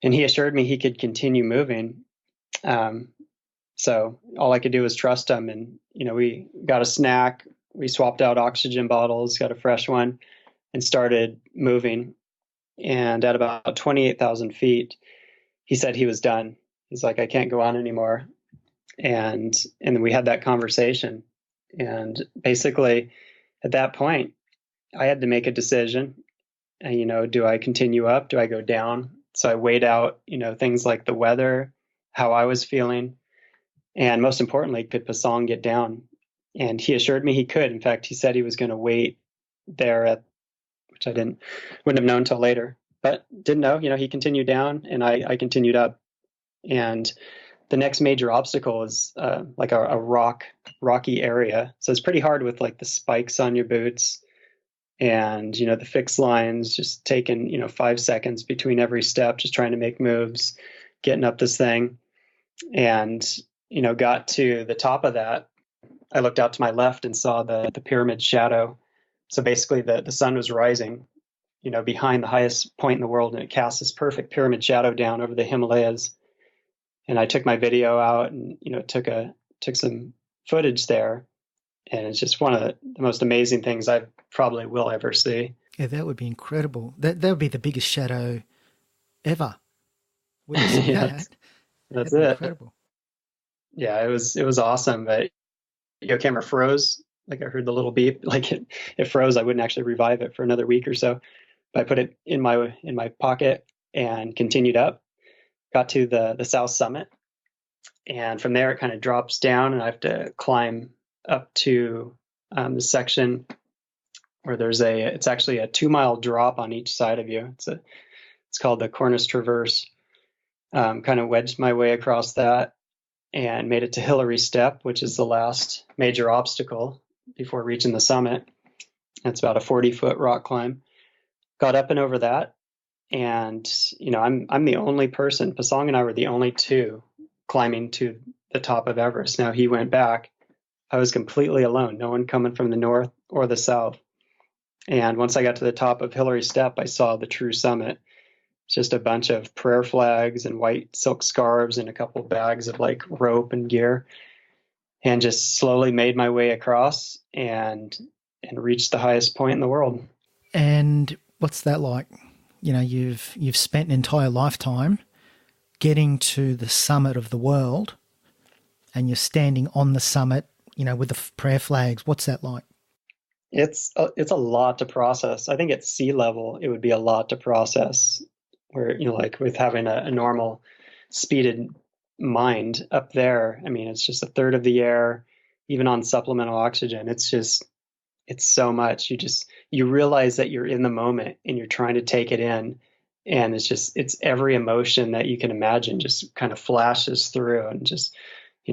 Speaker 3: And and he assured me he could continue moving. So all I could do was trust him. And, we got a snack, we swapped out oxygen bottles, got a fresh one, and started moving. And at about 28,000 feet, he said he was done. He's like, I can't go on anymore. And then we had that conversation. And basically at that point, I had to make a decision. And, do I continue up? Do I go down? So I weighed out, things like the weather, how I was feeling, and most importantly, could Pasong get down? And he assured me he could. In fact, he said he was going to wait there which I wouldn't have known until later, but didn't know. He continued down, and I continued up. And the next major obstacle is like a rocky area. So it's pretty hard with like the spikes on your boots, and the fixed lines, just taking 5 seconds between every step, just trying to make moves, getting up this thing. And got to the top of that. I looked out to my left and saw the pyramid shadow. So basically the sun was rising behind the highest point in the world, and it cast this perfect pyramid shadow down over the Himalayas. And I took my video out and took some footage there. And it's just one of the most amazing things I probably will ever see.
Speaker 1: Yeah, that would be incredible. That would be the biggest shadow ever. Witnessing
Speaker 3: Yes, that's
Speaker 1: That'd be
Speaker 3: it.
Speaker 1: incredible.
Speaker 3: Yeah, it was awesome. But your camera froze. Like I heard the little beep, like it froze. I wouldn't actually revive it for another week or so. But I put it in my pocket and continued up. Got to the south summit, and from there it kind of drops down, and I have to climb up to the section where it's actually a 2-mile drop on each side of you. It's called the Cornice Traverse. Kind of wedged my way across that and made it to Hillary Step, which is the last major obstacle before reaching the summit. It's about a 40-foot rock climb. Got up and over that, and I'm the only person. Pasong and I were the only two climbing to the top of Everest. Now he went back. I was completely alone. No one coming from the north or the south. And once I got to the top of Hillary Step, I saw the true summit. It's just a bunch of prayer flags and white silk scarves and a couple bags of like rope and gear, and just slowly made my way across and reached the highest point in the world.
Speaker 1: And what's that like? You've spent an entire lifetime getting to the summit of the world, and you're standing on the summit, with the prayer flags. What's that like?
Speaker 3: It's a lot to process. I think at sea level, it would be a lot to process, where, like with having a normal speeded mind up there. I mean, it's just a third of the air, even on supplemental oxygen. It's so much. You realize that you're in the moment and you're trying to take it in. And it's every emotion that you can imagine just kind of flashes through, and just,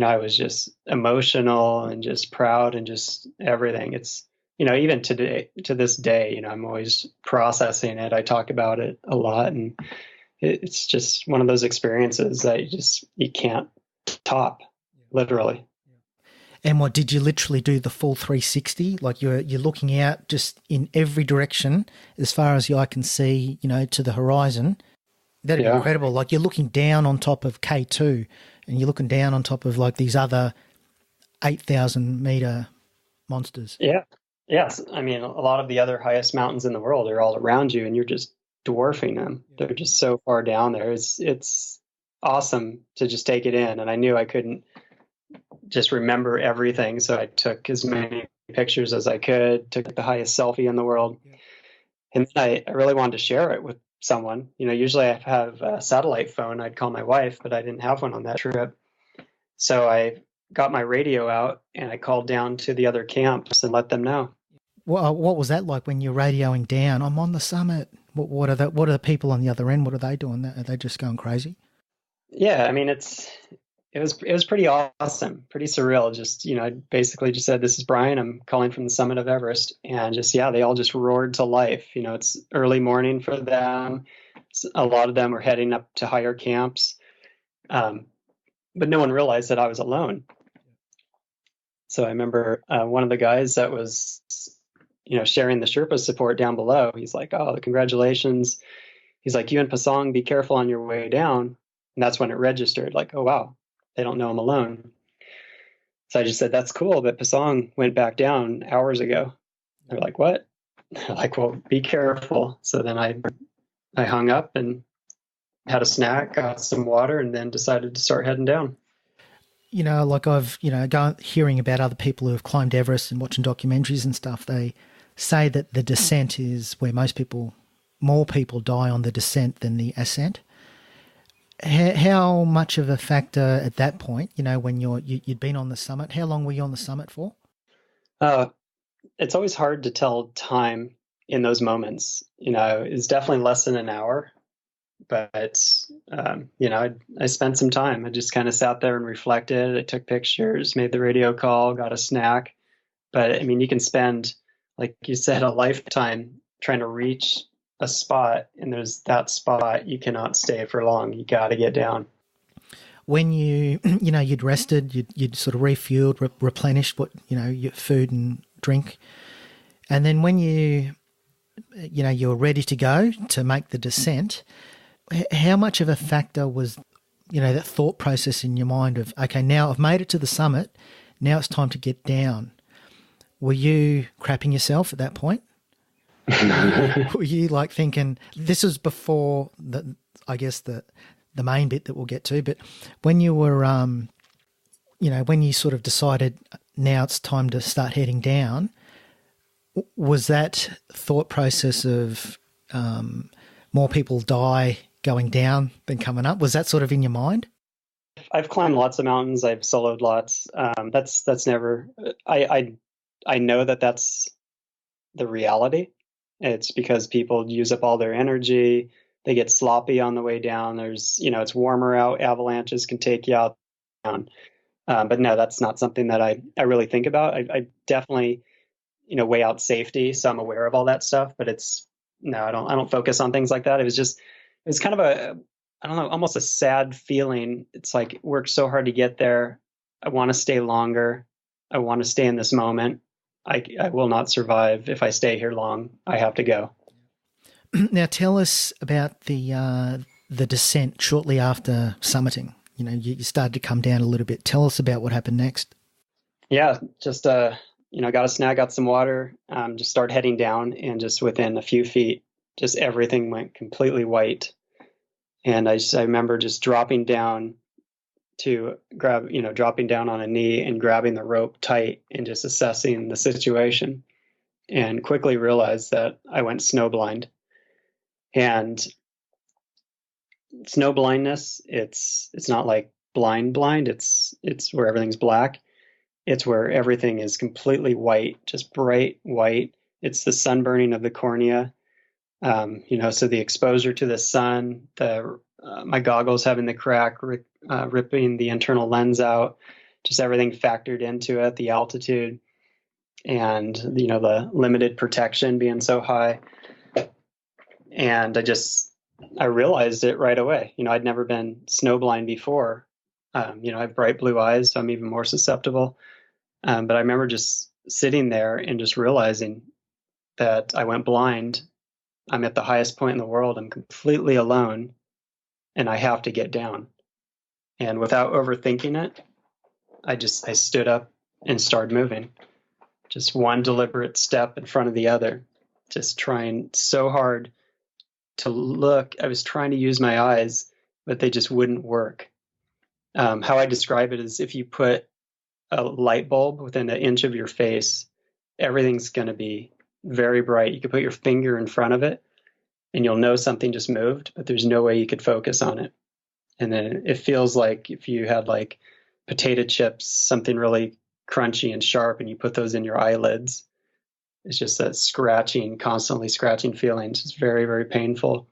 Speaker 3: I was just emotional and just proud and just everything. It's, even today, to this day, I'm always processing it. I talk about it a lot, and it's just one of those experiences that you can't top, literally.
Speaker 1: And what, did you literally do the full 360? Like you're looking out just in every direction as far as the eye can see, to the horizon. That'd be incredible. Like you're looking down on top of K2, and you're looking down on top of like these other 8,000 meter monsters.
Speaker 3: Yeah. Yes. I mean, a lot of the other highest mountains in the world are all around you, and you're just dwarfing them. They're just so far down there. It's awesome to just take it in. And I knew I couldn't just remember everything. So I took as many pictures as I could, took the highest selfie in the world. And then I really wanted to share it with someone. Usually I have a satellite phone. I'd call my wife, but I didn't have one on that trip. So I got my radio out and I called down to the other camps and let them know.
Speaker 1: Well, what was that like when you're radioing down? I'm on the summit. What are the people on the other end? What are they doing? Are they just going crazy?
Speaker 3: Yeah, I mean, it was pretty awesome, pretty surreal. Just, I basically just said, "This is Brian. I'm calling from the summit of Everest," and they all just roared to life. It's early morning for them. A lot of them were heading up to higher camps, but no one realized that I was alone. So I remember one of the guys that was, sharing the Sherpa support down below. He's like, "Oh, congratulations. He's like, you and Pasong, be careful on your way down. And that's when it registered, like, oh, wow, they don't know I'm alone. So I just said, that's cool, but Pasong went back down hours ago. They're like, what? They're like, well, be careful. So then I hung up and had a snack, got some water, and then decided to start heading down.
Speaker 1: You know, like I've, hearing about other people who have climbed Everest and watching documentaries and stuff, they say that the descent is where more people die on the descent than the ascent. How much of a factor at that point, when you'd been on the summit, how long were you on the summit for?
Speaker 3: It's always hard to tell time in those moments. It's definitely less than an hour, but I spent some time. I just kind of sat there and reflected. I took pictures, made the radio call, got a snack. But I mean, you can spend, like you said, a lifetime trying to reach a spot, and there's that spot you cannot stay for long. You got to get down.
Speaker 1: When you'd rested, you'd sort of refueled, replenished what your food and drink, and then when you're ready to go to make the descent, how much of a factor was that thought process in your mind of, okay, now I've made it to the summit, now it's time to get down? Were you crapping yourself at that point? Were you like thinking, this was before the main bit that we'll get to, but when you were, when you sort of decided now it's time to start heading down, was that thought process of more people die going down than coming up, was that sort of in your mind?
Speaker 3: I've climbed lots of mountains. I've soloed lots. That's never, I know that that's the reality. It's because people use up all their energy. They get sloppy on the way down. There's, it's warmer out. Avalanches can take you out down. But no, that's not something that I really think about. I definitely, weigh out safety. So I'm aware of all that stuff, but I don't focus on things like that. It was kind of almost a sad feeling. It's like, worked so hard to get there. I want to stay longer. I want to stay in this moment. I will not survive if I stay here long. I have to go.
Speaker 1: Now tell us about the descent shortly after summiting. You started to come down a little bit. Tell us about what happened next.
Speaker 3: Yeah, just got a snack, got some water, just started heading down, and just within a few feet, just everything went completely white. And I remember just dropping down to grab, dropping down on a knee and grabbing the rope tight and just assessing the situation, and quickly realized that I went snowblind. And snow blindness, it's not like blind, it's where everything's black. It's where everything is completely white, just bright white. It's the sunburning of the cornea. So the exposure to the sun, my goggles having the crack, ripping the internal lens out, just everything factored into it, the altitude, and, the limited protection being so high. And I realized it right away. I'd never been snowblind before. I have bright blue eyes, so I'm even more susceptible. But I remember just sitting there and just realizing that I went blind. I'm at the highest point in the world. I'm completely alone, and I have to get down. And without overthinking it, I stood up and started moving. Just one deliberate step in front of the other, just trying so hard to look. I was trying to use my eyes, but they just wouldn't work. How I describe it is, if you put a light bulb within an inch of your face, everything's going to be very bright. You could put your finger in front of it and you'll know something just moved, but there's no way you could focus on it. And then it feels like if you had like potato chips, something really crunchy and sharp, and you put those in your eyelids, it's just that constantly scratching feeling. It's very, very painful.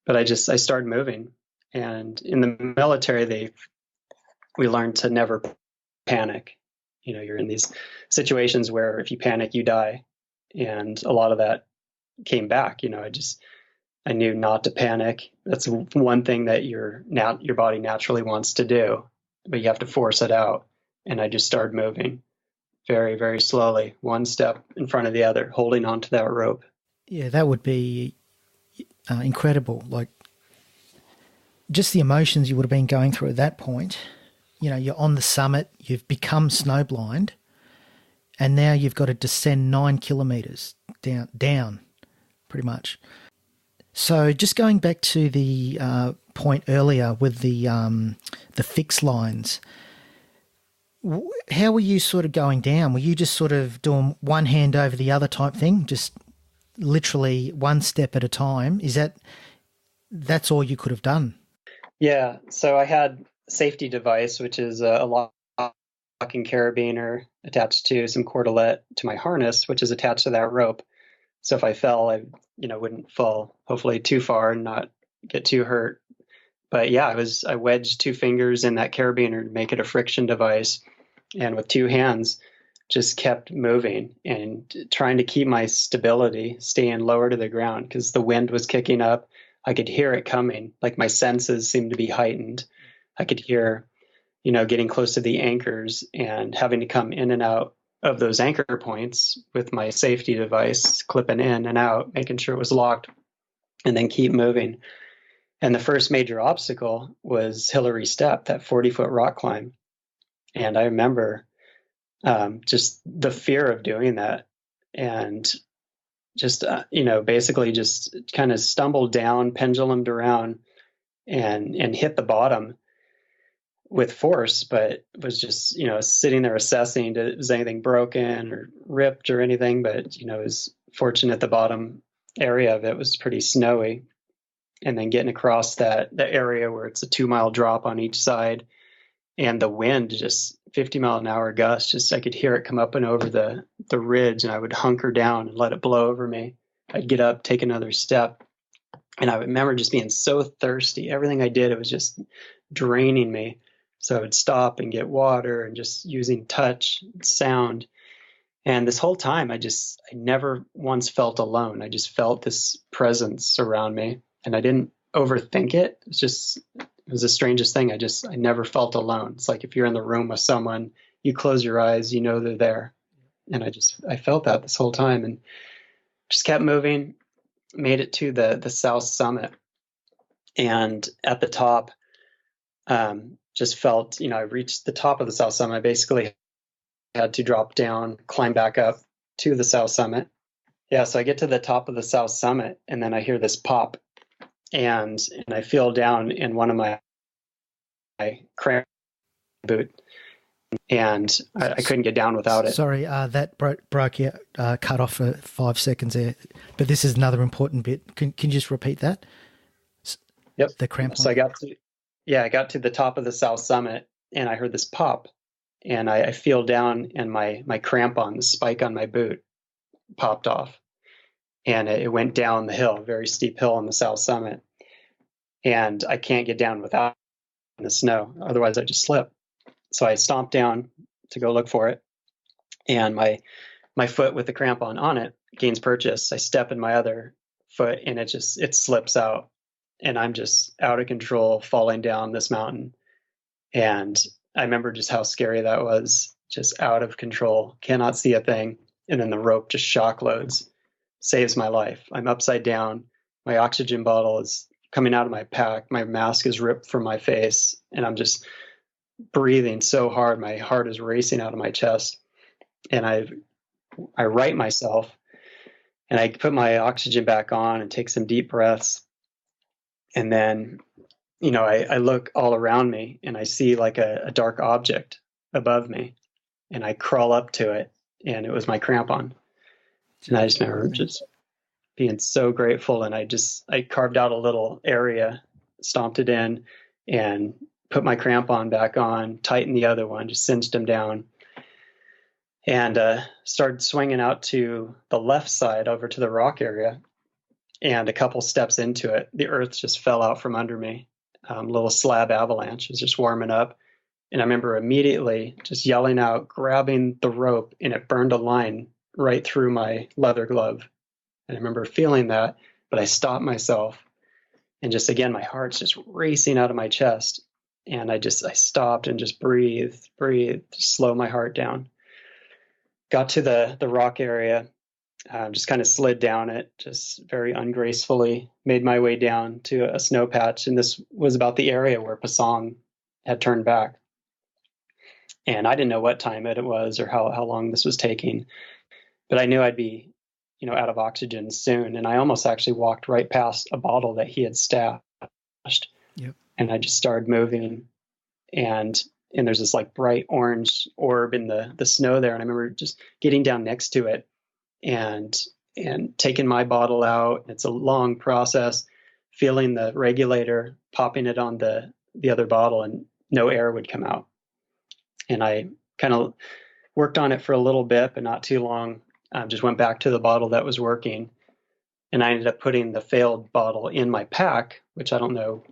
Speaker 3: But I started moving. And in the military, we learned to never panic. You're in these situations where if you panic, you die. And a lot of that came back. I knew not to panic. That's one thing that your body naturally wants to do, but you have to force it out. And I just started moving very, very slowly, one step in front of the other, holding onto that rope.
Speaker 1: Yeah, that would be incredible. Like, just the emotions you would have been going through at that point. You know, you're on the summit, you've become snowblind, and now you've got to descend 9 kilometres down, pretty much. So just going back to the point earlier with the fixed lines, how were you sort of going down? Were you just sort of doing one hand over the other type thing, just literally one step at a time? That's all you could have done?
Speaker 3: Yeah. So I had a safety device, which is a locking carabiner attached to some cordelette to my harness, which is attached to that rope. So if I fell, I wouldn't fall hopefully too far and not get too hurt. But yeah, I wedged 2 fingers in that carabiner to make it a friction device, and with 2 hands just kept moving and trying to keep my stability, staying lower to the ground because the wind was kicking up. I could hear it coming. Like, my senses seemed to be heightened. I could hear, getting close to the anchors and having to come in and out of those anchor points with my safety device, clipping in and out, making sure it was locked, and then keep moving. And the first major obstacle was Hillary Step, that 40-foot rock climb. And I remember just the fear of doing that, and just, basically just kind of stumbled down, pendulumed around, and hit the bottom with force, but was just, sitting there assessing, was anything broken or ripped or anything? But, it was fortunate the bottom area of it was pretty snowy. And then getting across the area where it's a 2-mile drop on each side, and the wind, just 50-mile-an-hour gust, just I could hear it come up and over the ridge, and I would hunker down and let it blow over me. I'd get up, take another step, and I remember just being so thirsty. Everything I did, it was just draining me. So I would stop and get water, and just using touch, sound. And this whole time, I never once felt alone. I just felt this presence around me, and I didn't overthink it. It was the strangest thing. I never felt alone. It's like if you're in the room with someone, you close your eyes, they're there. And I felt that this whole time, and just kept moving, made it to the south summit. And at the top, just felt, I reached the top of the south summit. I basically had to drop down, climb back up to the south summit. Yeah, so I get to the top of the south summit, and then I hear this pop. And I feel down in one of my cramp boot, and I couldn't get down without it.
Speaker 1: Sorry, that broke you, cut off for 5 seconds there. But this is another important bit. Can you just repeat that?
Speaker 3: Yep.
Speaker 1: The cramp.
Speaker 3: So I got to the top of the south summit, and I heard this pop, and I feel down, and my crampon, the spike on my boot, popped off. And it went down the hill, very steep hill on the south summit. And I can't get down without in the snow. Otherwise, I just slip. So I stomped down to go look for it. And my foot with the crampon on it gains purchase. I step in my other foot, and it slips out. And I'm just out of control, falling down this mountain. And I remember just how scary that was, just out of control, cannot see a thing. And then the rope just shock loads. Saves my life. I'm upside down. My oxygen bottle is coming out of my pack. My mask is ripped from my face, and I'm just breathing so hard. My heart is racing out of my chest. And I right myself, and I put my oxygen back on and take some deep breaths. And then, I look all around me, and I see like a dark object above me, and I crawl up to it, and it was my crampon. And I just remember just being so grateful. And I carved out a little area, stomped it in, and put my crampon back on, tightened the other one, just cinched them down, and started swinging out to the left side over to the rock area. And a couple steps into it, the earth just fell out from under me. Little slab avalanche was just warming up. And I remember immediately just yelling out, grabbing the rope, and it burned a line right through my leather glove. And I remember feeling that, but I stopped myself, and just again, my heart's just racing out of my chest. And I stopped and just breathed, slow my heart down. Got to the rock area, just kind of slid down it, just very ungracefully, made my way down to a snow patch. And this was about the area where Pasong had turned back. And I didn't know what time it was or how long this was taking, but I knew I'd be, out of oxygen soon. And I almost actually walked right past a bottle that he had stashed.
Speaker 1: Yep.
Speaker 3: And I just started moving, and there's this like bright orange orb in the snow there. And I remember just getting down next to it and taking my bottle out. It's a long process, feeling the regulator, popping it on the other bottle, and no air would come out. And I kind of worked on it for a little bit, but not too long. Just went back to the bottle that was working. And I ended up putting the failed bottle in my pack, which I don't know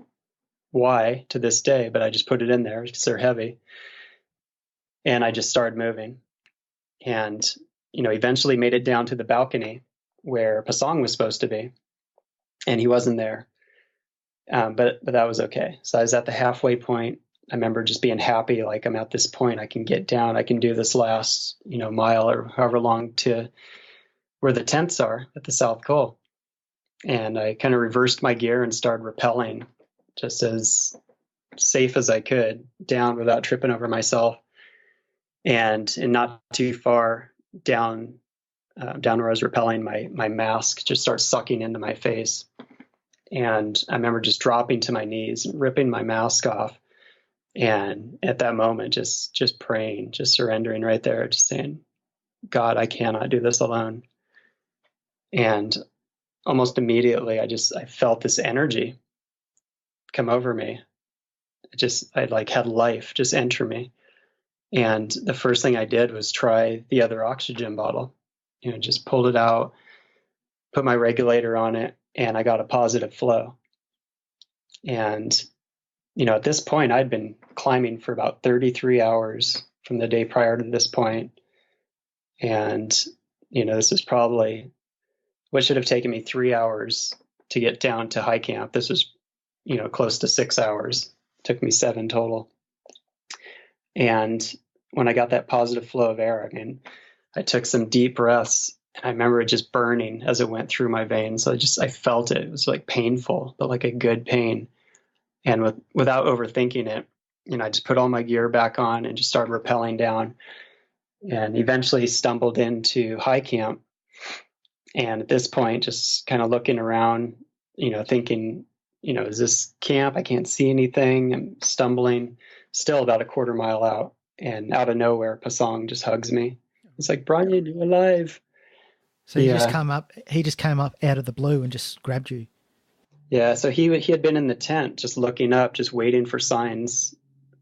Speaker 3: why to this day, but I just put it in there because they're heavy. And I just started moving. And, eventually made it down to the balcony where Pasong was supposed to be. And he wasn't there. But that was okay. So I was at the halfway point. I remember just being happy, like I'm at this point, I can get down, I can do this last, mile or however long to where the tents are at the South Pole. And I kind of reversed my gear and started rappelling just as safe as I could down without tripping over myself. And not too far down where I was rappelling, my mask just starts sucking into my face. And I remember just dropping to my knees and ripping my mask off. And at that moment, just praying, just surrendering right there, just saying, God, I cannot do this alone. And almost immediately, I felt this energy come over me. I like had life just enter me. And the first thing I did was try the other oxygen bottle, just pulled it out, put my regulator on it, and I got a positive flow. And at this point, I'd been climbing for about 33 hours from the day prior to this point. And, this is probably what should have taken me 3 hours to get down to high camp. This was, close to 6 hours. It took me 7 total. And when I got that positive flow of air, I took some deep breaths. And I remember it just burning as it went through my veins. I felt it. It was like painful, but like a good pain. And without overthinking it, I just put all my gear back on and just started rappelling down, and eventually stumbled into high camp. And at this point, just kind of looking around, thinking, is this camp? I can't see anything. I'm stumbling, still about a quarter mile out. And out of nowhere, Pasong just hugs me. It's like, Brian, you're alive.
Speaker 1: So he just came up out of the blue and just grabbed you.
Speaker 3: Yeah, so he had been in the tent just looking up, just waiting for signs,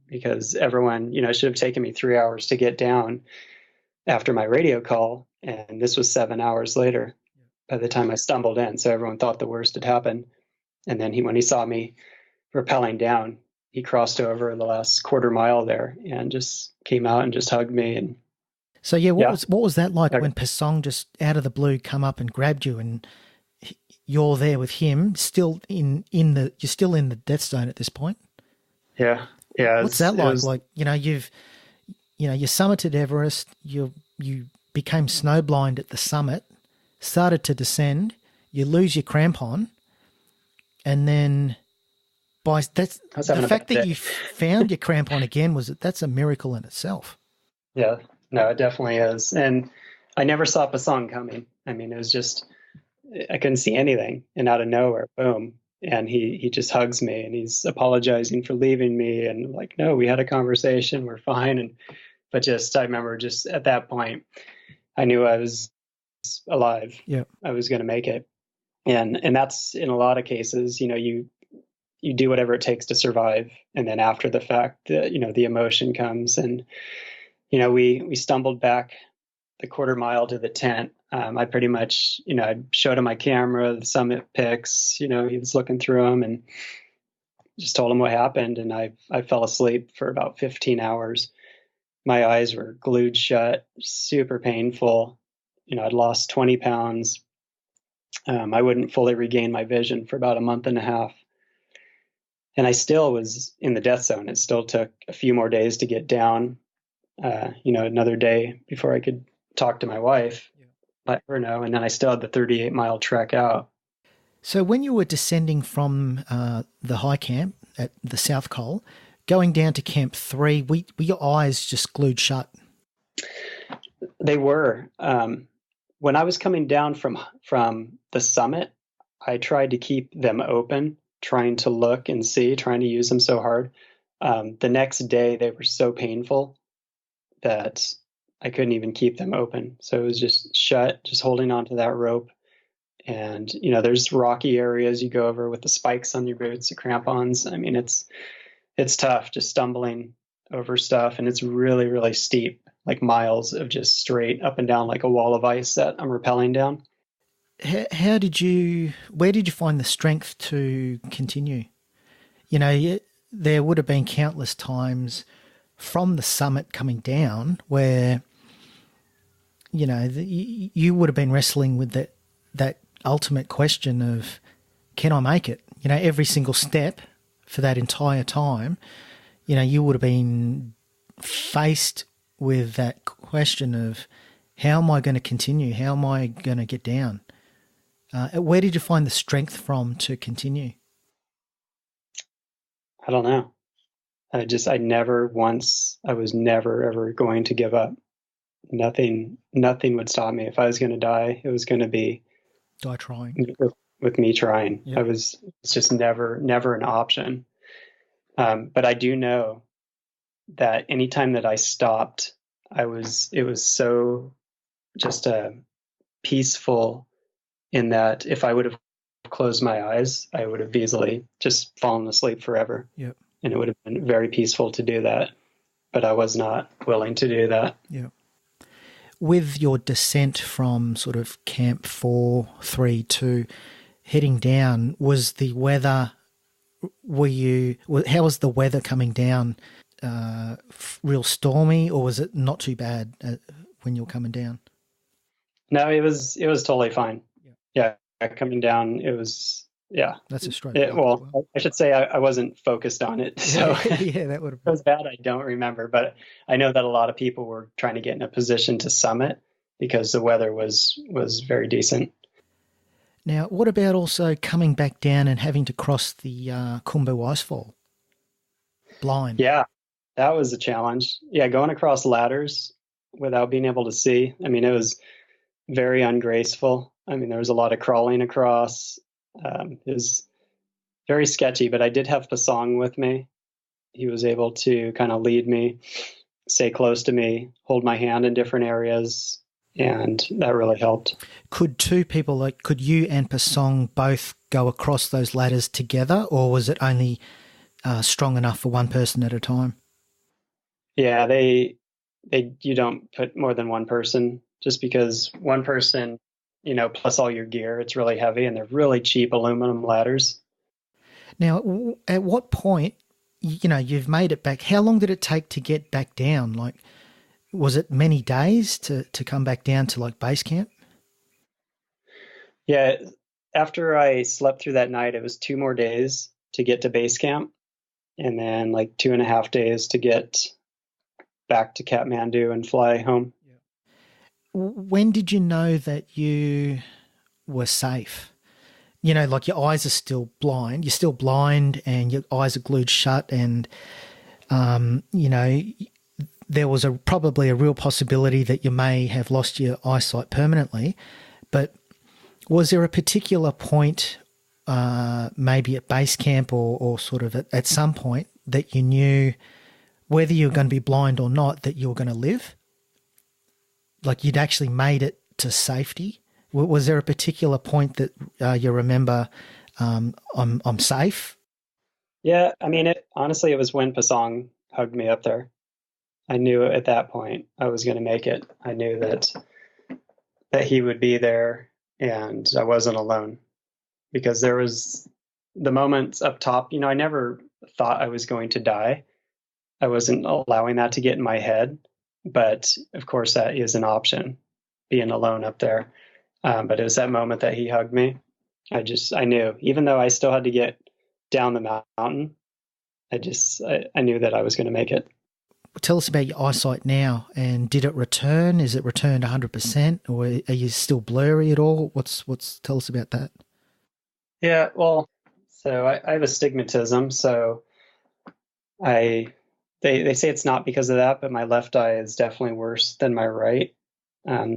Speaker 3: because everyone, it should have taken me 3 hours to get down after my radio call, and this was 7 hours later by the time I stumbled in, so everyone thought the worst had happened. And then when he saw me rappelling down, he crossed over the last quarter mile there and just came out and just hugged me. And
Speaker 1: so what was that like when Pasong just out of the blue come up and grabbed you, and you're there with him, still you're still in the death zone at this point?
Speaker 3: Yeah.
Speaker 1: What's that like? You summited Everest. You became snowblind at the summit, started to descend. You lose your crampon, and then the fact that you found your crampon again that's a miracle in itself.
Speaker 3: Yeah, no, it definitely is. And I never saw Pasong coming. It was just, I couldn't see anything, and out of nowhere, boom. And he just hugs me, and he's apologizing for leaving me. And like, no, we had a conversation. We're fine. But I remember just at that point, I knew I was alive.
Speaker 1: Yeah.
Speaker 3: I was going to make it. And that's in a lot of cases, you do whatever it takes to survive. And then after the fact, the emotion comes, and, we stumbled back the quarter mile to the tent. I pretty much, I showed him my camera, the summit pics, he was looking through them, and just told him what happened. And I fell asleep for about 15 hours. My eyes were glued shut, super painful. I'd lost 20 pounds. I wouldn't fully regain my vision for about a month and a half. And I still was in the death zone. It still took a few more days to get down, another day before I could talk to my wife. let her know. And then I still had the 38-mile trek out.
Speaker 1: So when you were descending from the high camp at the South Col, going down to Camp 3, were your eyes just glued shut?
Speaker 3: They were. When I was coming down from the summit, I tried to keep them open, trying to look and see, trying to use them so hard. The next day, they were so painful that I couldn't even keep them open. So it was just shut, just holding onto that rope. And, there's rocky areas you go over with the spikes on your boots, the crampons. I mean, it's tough just stumbling over stuff. And it's really, really steep, like miles of just straight up and down like a wall of ice that I'm rappelling down.
Speaker 1: Where did you find the strength to continue? There would have been countless times from the summit coming down where, you would have been wrestling with that ultimate question of, can I make it? Every single step for that entire time, you would have been faced with that question of, how am I going to continue? How am I going to get down? Where did you find the strength from to continue?
Speaker 3: I don't know. I was never, ever going to give up. Nothing would stop me. If I was going to die, it was going to be
Speaker 1: Die trying.
Speaker 3: With me trying.
Speaker 1: Yep.
Speaker 3: It's just never an option. But I do know that anytime that I stopped, it was so just peaceful, in that if I would have closed my eyes, I would have easily just fallen asleep forever.
Speaker 1: Yep.
Speaker 3: And it would have been very peaceful to do that. But I was not willing to do that.
Speaker 1: Yeah. With your descent from sort of Camp 4, 3, 2, heading down, was the weather, how was the weather coming down? Real stormy, or was it not too bad when you were coming down?
Speaker 3: No, it was totally fine. Yeah, coming down, it was, yeah.
Speaker 1: That's a straight.
Speaker 3: I should say I wasn't focused on it. So
Speaker 1: yeah, that would have
Speaker 3: been. It was bad. I don't remember, but I know that a lot of people were trying to get in a position to summit because the weather was very decent.
Speaker 1: Now, what about also coming back down and having to cross the Khumbu Icefall? Blind.
Speaker 3: Yeah, that was a challenge. Yeah, going across ladders without being able to see. I mean, it was very ungraceful. I mean, there was a lot of crawling across. It was very sketchy, but I did have Pasong with me. He was able to kind of lead me, stay close to me, hold my hand in different areas, and that really helped.
Speaker 1: Could two people, could you and Pasong both go across those ladders together, or was it only strong enough for one person at a time?
Speaker 3: Yeah, you don't put more than one person, just because one person, plus all your gear, it's really heavy, and they're really cheap aluminum ladders.
Speaker 1: Now, at what point, you've made it back, how long did it take to get back down? Like, was it many days to come back down to base camp?
Speaker 3: Yeah, after I slept through that night, it was 2 more days to get to base camp, and then 2.5 days to get back to Kathmandu and fly home.
Speaker 1: When did you know that you were safe? Your eyes are still blind. You're still blind and your eyes are glued shut, and, there was probably a real possibility that you may have lost your eyesight permanently. But was there a particular point, maybe at base camp or sort of at some point, that you knew whether you were going to be blind or not, that you were going to live? Like you'd actually made it to safety? Was there a particular point that you remember, I'm safe?
Speaker 3: Yeah, I mean, honestly, it was when Pasong hugged me up there. I knew at that point I was going to make it. I knew that he would be there and I wasn't alone, because there was the moments up top, I never thought I was going to die. I wasn't allowing that to get in my head, but of course that is an option, being alone up there. But it was that moment that he hugged me. I knew, even though I still had to get down the mountain, I knew that I was going to make it.
Speaker 1: tell us about your eyesight now, and did it return? Is it returned 100%, or are you still blurry at all? Tell us about that.
Speaker 3: Yeah, well, so I have astigmatism, so they say it's not because of that, but my left eye is definitely worse than my right.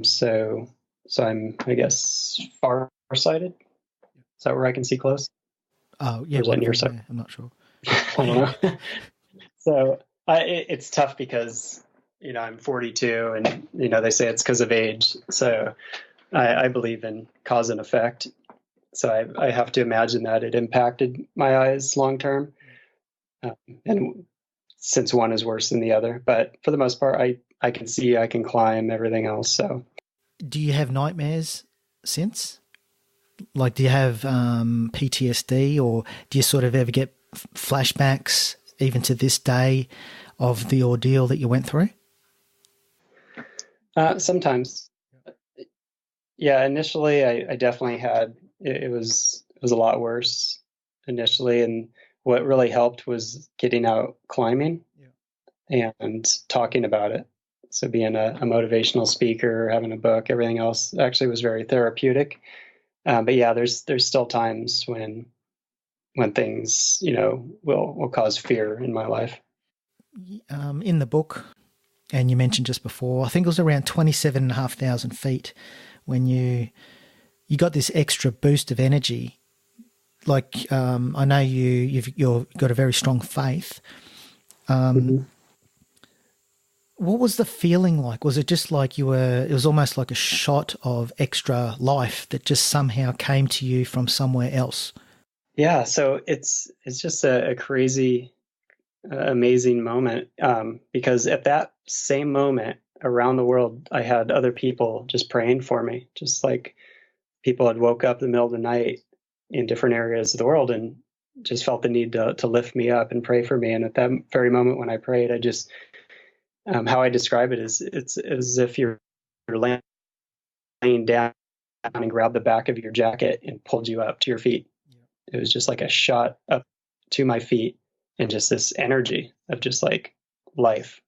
Speaker 3: So I'm, I guess, farsighted. Is that where I can see close?
Speaker 1: Oh yeah,
Speaker 3: or is that nearsighted?
Speaker 1: Yeah, I'm not sure.
Speaker 3: I don't know. So it's tough because I'm 42, and they say it's because of age. So I believe in cause and effect. So I have to imagine that it impacted my eyes long term, and since one is worse than the other. But for the most part, I can see, I can climb, everything else. So,
Speaker 1: do you have nightmares since? Like, do you have PTSD, or do you sort of ever get flashbacks, even to this day, of the ordeal that you went through?
Speaker 3: Sometimes. Yeah, initially I definitely had, it was a lot worse initially. And what really helped was getting out climbing and talking about it. So being a motivational speaker, having a book, everything else actually was very therapeutic. But yeah, there's still times when things, will cause fear in my life.
Speaker 1: In the book, and you mentioned just before, I think it was around 27,500 feet when you got this extra boost of energy. Like, I know you've got a very strong faith. What was the feeling like? Was it just like it was almost like a shot of extra life that just somehow came to you from somewhere else?
Speaker 3: Yeah, so it's just a crazy, amazing moment, because at that same moment around the world, I had other people just praying for me, just like people had woke up in the middle of the night in different areas of the world and just felt the need to lift me up and pray for me. And at that very moment when I prayed, I just, how I describe it is, it's as if you're laying down and grabbed the back of your jacket and pulled you up to your feet. It was just like a shot up to my feet, and just this energy of just like life.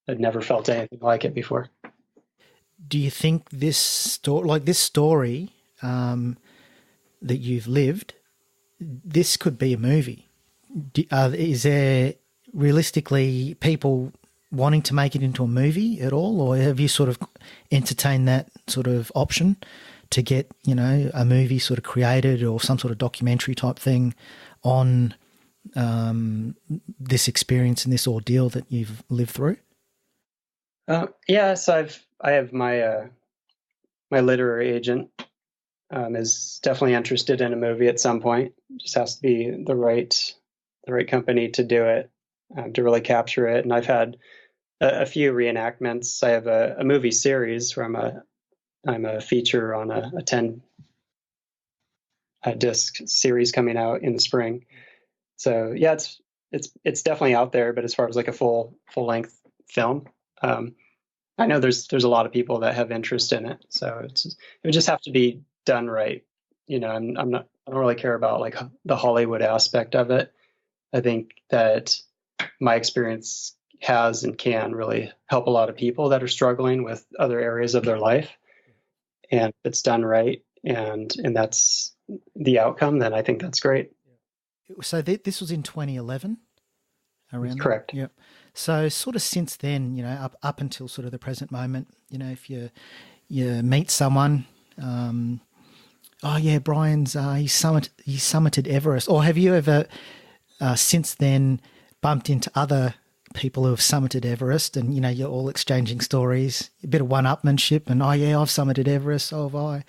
Speaker 3: I'd never felt anything like it before.
Speaker 1: Do you think this story that you've lived, this could be a movie? Is there realistically people wanting to make it into a movie at all, or have you sort of entertained that sort of option to get, a movie sort of created or some sort of documentary type thing on this experience and this ordeal that you've lived through?
Speaker 3: Yeah, so I have my my literary agent is definitely interested in a movie at some point. Just has to be the right company to do it, to really capture it. And I've had a few reenactments. I have a movie series where I'm a feature on a 10 disc series coming out in the spring. So yeah, it's definitely out there. But as far as like a full length film, I know there's a lot of people that have interest in it. So it would just have to be done right. I don't really care about like the Hollywood aspect of it. I think that my experience has and can really help a lot of people that are struggling with other areas of their life. And if it's done right and that's the outcome, then I think that's great.
Speaker 1: So this was in 2011? Around
Speaker 3: Correct.
Speaker 1: Yep. So sort of since then, up until sort of the present moment, if you meet someone, oh yeah, Brian's he summited Everest, or have you ever since then bumped into other people who have summited Everest, and you're all exchanging stories, a bit of one-upmanship, and oh yeah, I've summited Everest, so have I.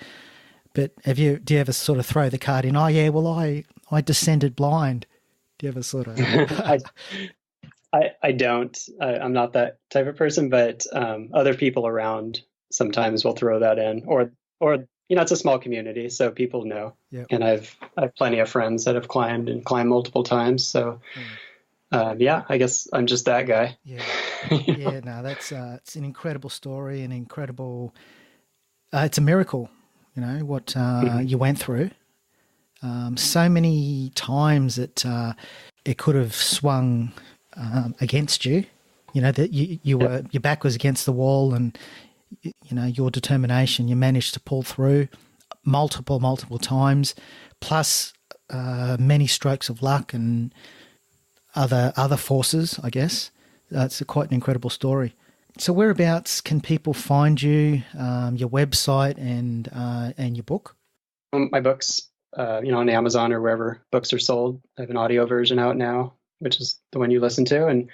Speaker 1: But do you ever sort of throw the card in? Oh yeah, well I descended blind. Do you ever sort of?
Speaker 3: I don't. I'm not that type of person, but other people around sometimes will throw that in, or it's a small community, so people know.
Speaker 1: Yep.
Speaker 3: And I've plenty of friends that have climbed multiple times. So yeah, I guess I'm just that guy.
Speaker 1: Yeah, yeah. No, that's it's an incredible story, an incredible. It's a miracle, what you went through. So many times that it could have swung against you, You know, that you were, your back was against the wall, and, you know, your determination, you managed to pull through multiple times, plus many strokes of luck and other forces, I guess. It's quite an incredible story. So whereabouts can people find you, your website and your book?
Speaker 3: My books, on Amazon or wherever books are sold. I have an audio version out now, which is the one you listen to. And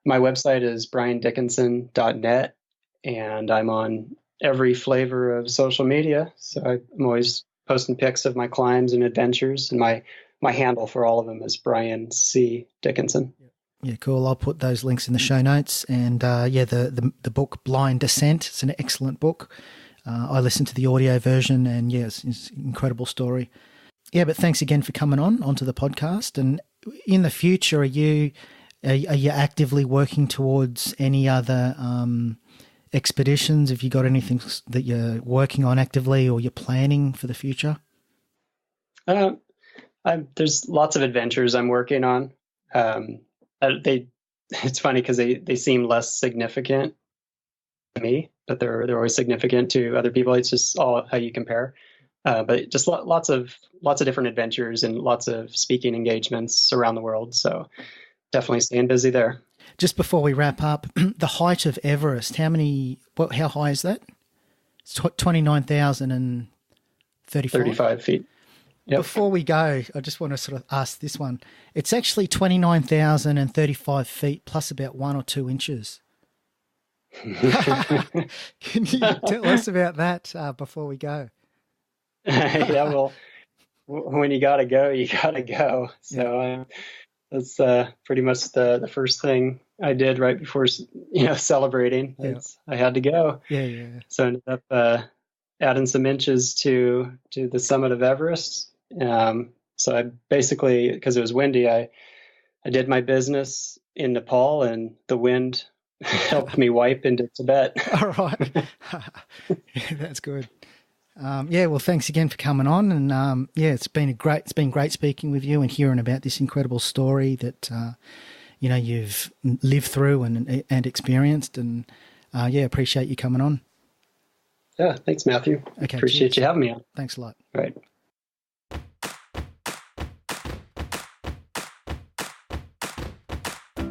Speaker 3: my website is briandickinson.net, and I'm on every flavor of social media. So I'm always posting pics of my climbs and adventures, and my handle for all of them is Brian C. Dickinson.
Speaker 1: Yeah, cool. I'll put those links in the show notes. And the book Blind Descent, it's an excellent book. I listened to the audio version, and it's an incredible story. Yeah, but thanks again for coming onto the podcast. And in the future, are you actively working towards any other expeditions? Have you got anything that you're working on actively, or you're planning for the future?
Speaker 3: There's lots of adventures I'm working on. It's funny because they seem less significant to me, but they're always significant to other people. It's just all how you compare. But just lots of different adventures and lots of speaking engagements around the world. So definitely staying busy there.
Speaker 1: Just before we wrap up, the height of Everest, how high is that? It's 29,035?
Speaker 3: 35 feet. Yep.
Speaker 1: Before we go, I just want to sort of ask this one. It's actually 29,035 feet plus about 1 or 2 inches. Can you tell us about that before we go?
Speaker 3: Yeah, well, when you got to go, you got to go. So that's pretty much the first thing I did right before, celebrating.
Speaker 1: Yeah.
Speaker 3: I had to go.
Speaker 1: Yeah.
Speaker 3: So I ended up adding some inches to the summit of Everest. So I basically, because it was windy, I did my business in Nepal, and the wind helped me wipe into Tibet.
Speaker 1: All right. Yeah, that's good. Well, thanks again for coming on, and it's been great speaking with you and hearing about this incredible story that you've lived through and experienced, and appreciate you coming on.
Speaker 3: Yeah, thanks, Matthew.
Speaker 1: Okay,
Speaker 3: appreciate you having me on.
Speaker 1: Thanks a lot.
Speaker 3: All right.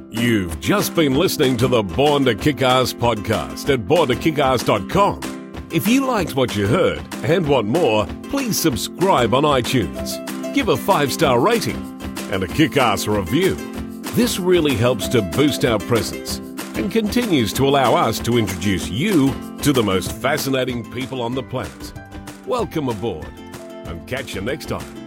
Speaker 2: You've just been listening to the Born to Kick Arse podcast at borntokickarse.com. If you liked what you heard and want more, please subscribe on iTunes. Give a 5-star rating and a Kick Arse review. This really helps to boost our presence and continues to allow us to introduce you to the most fascinating people on the planet. Welcome aboard, and catch you next time.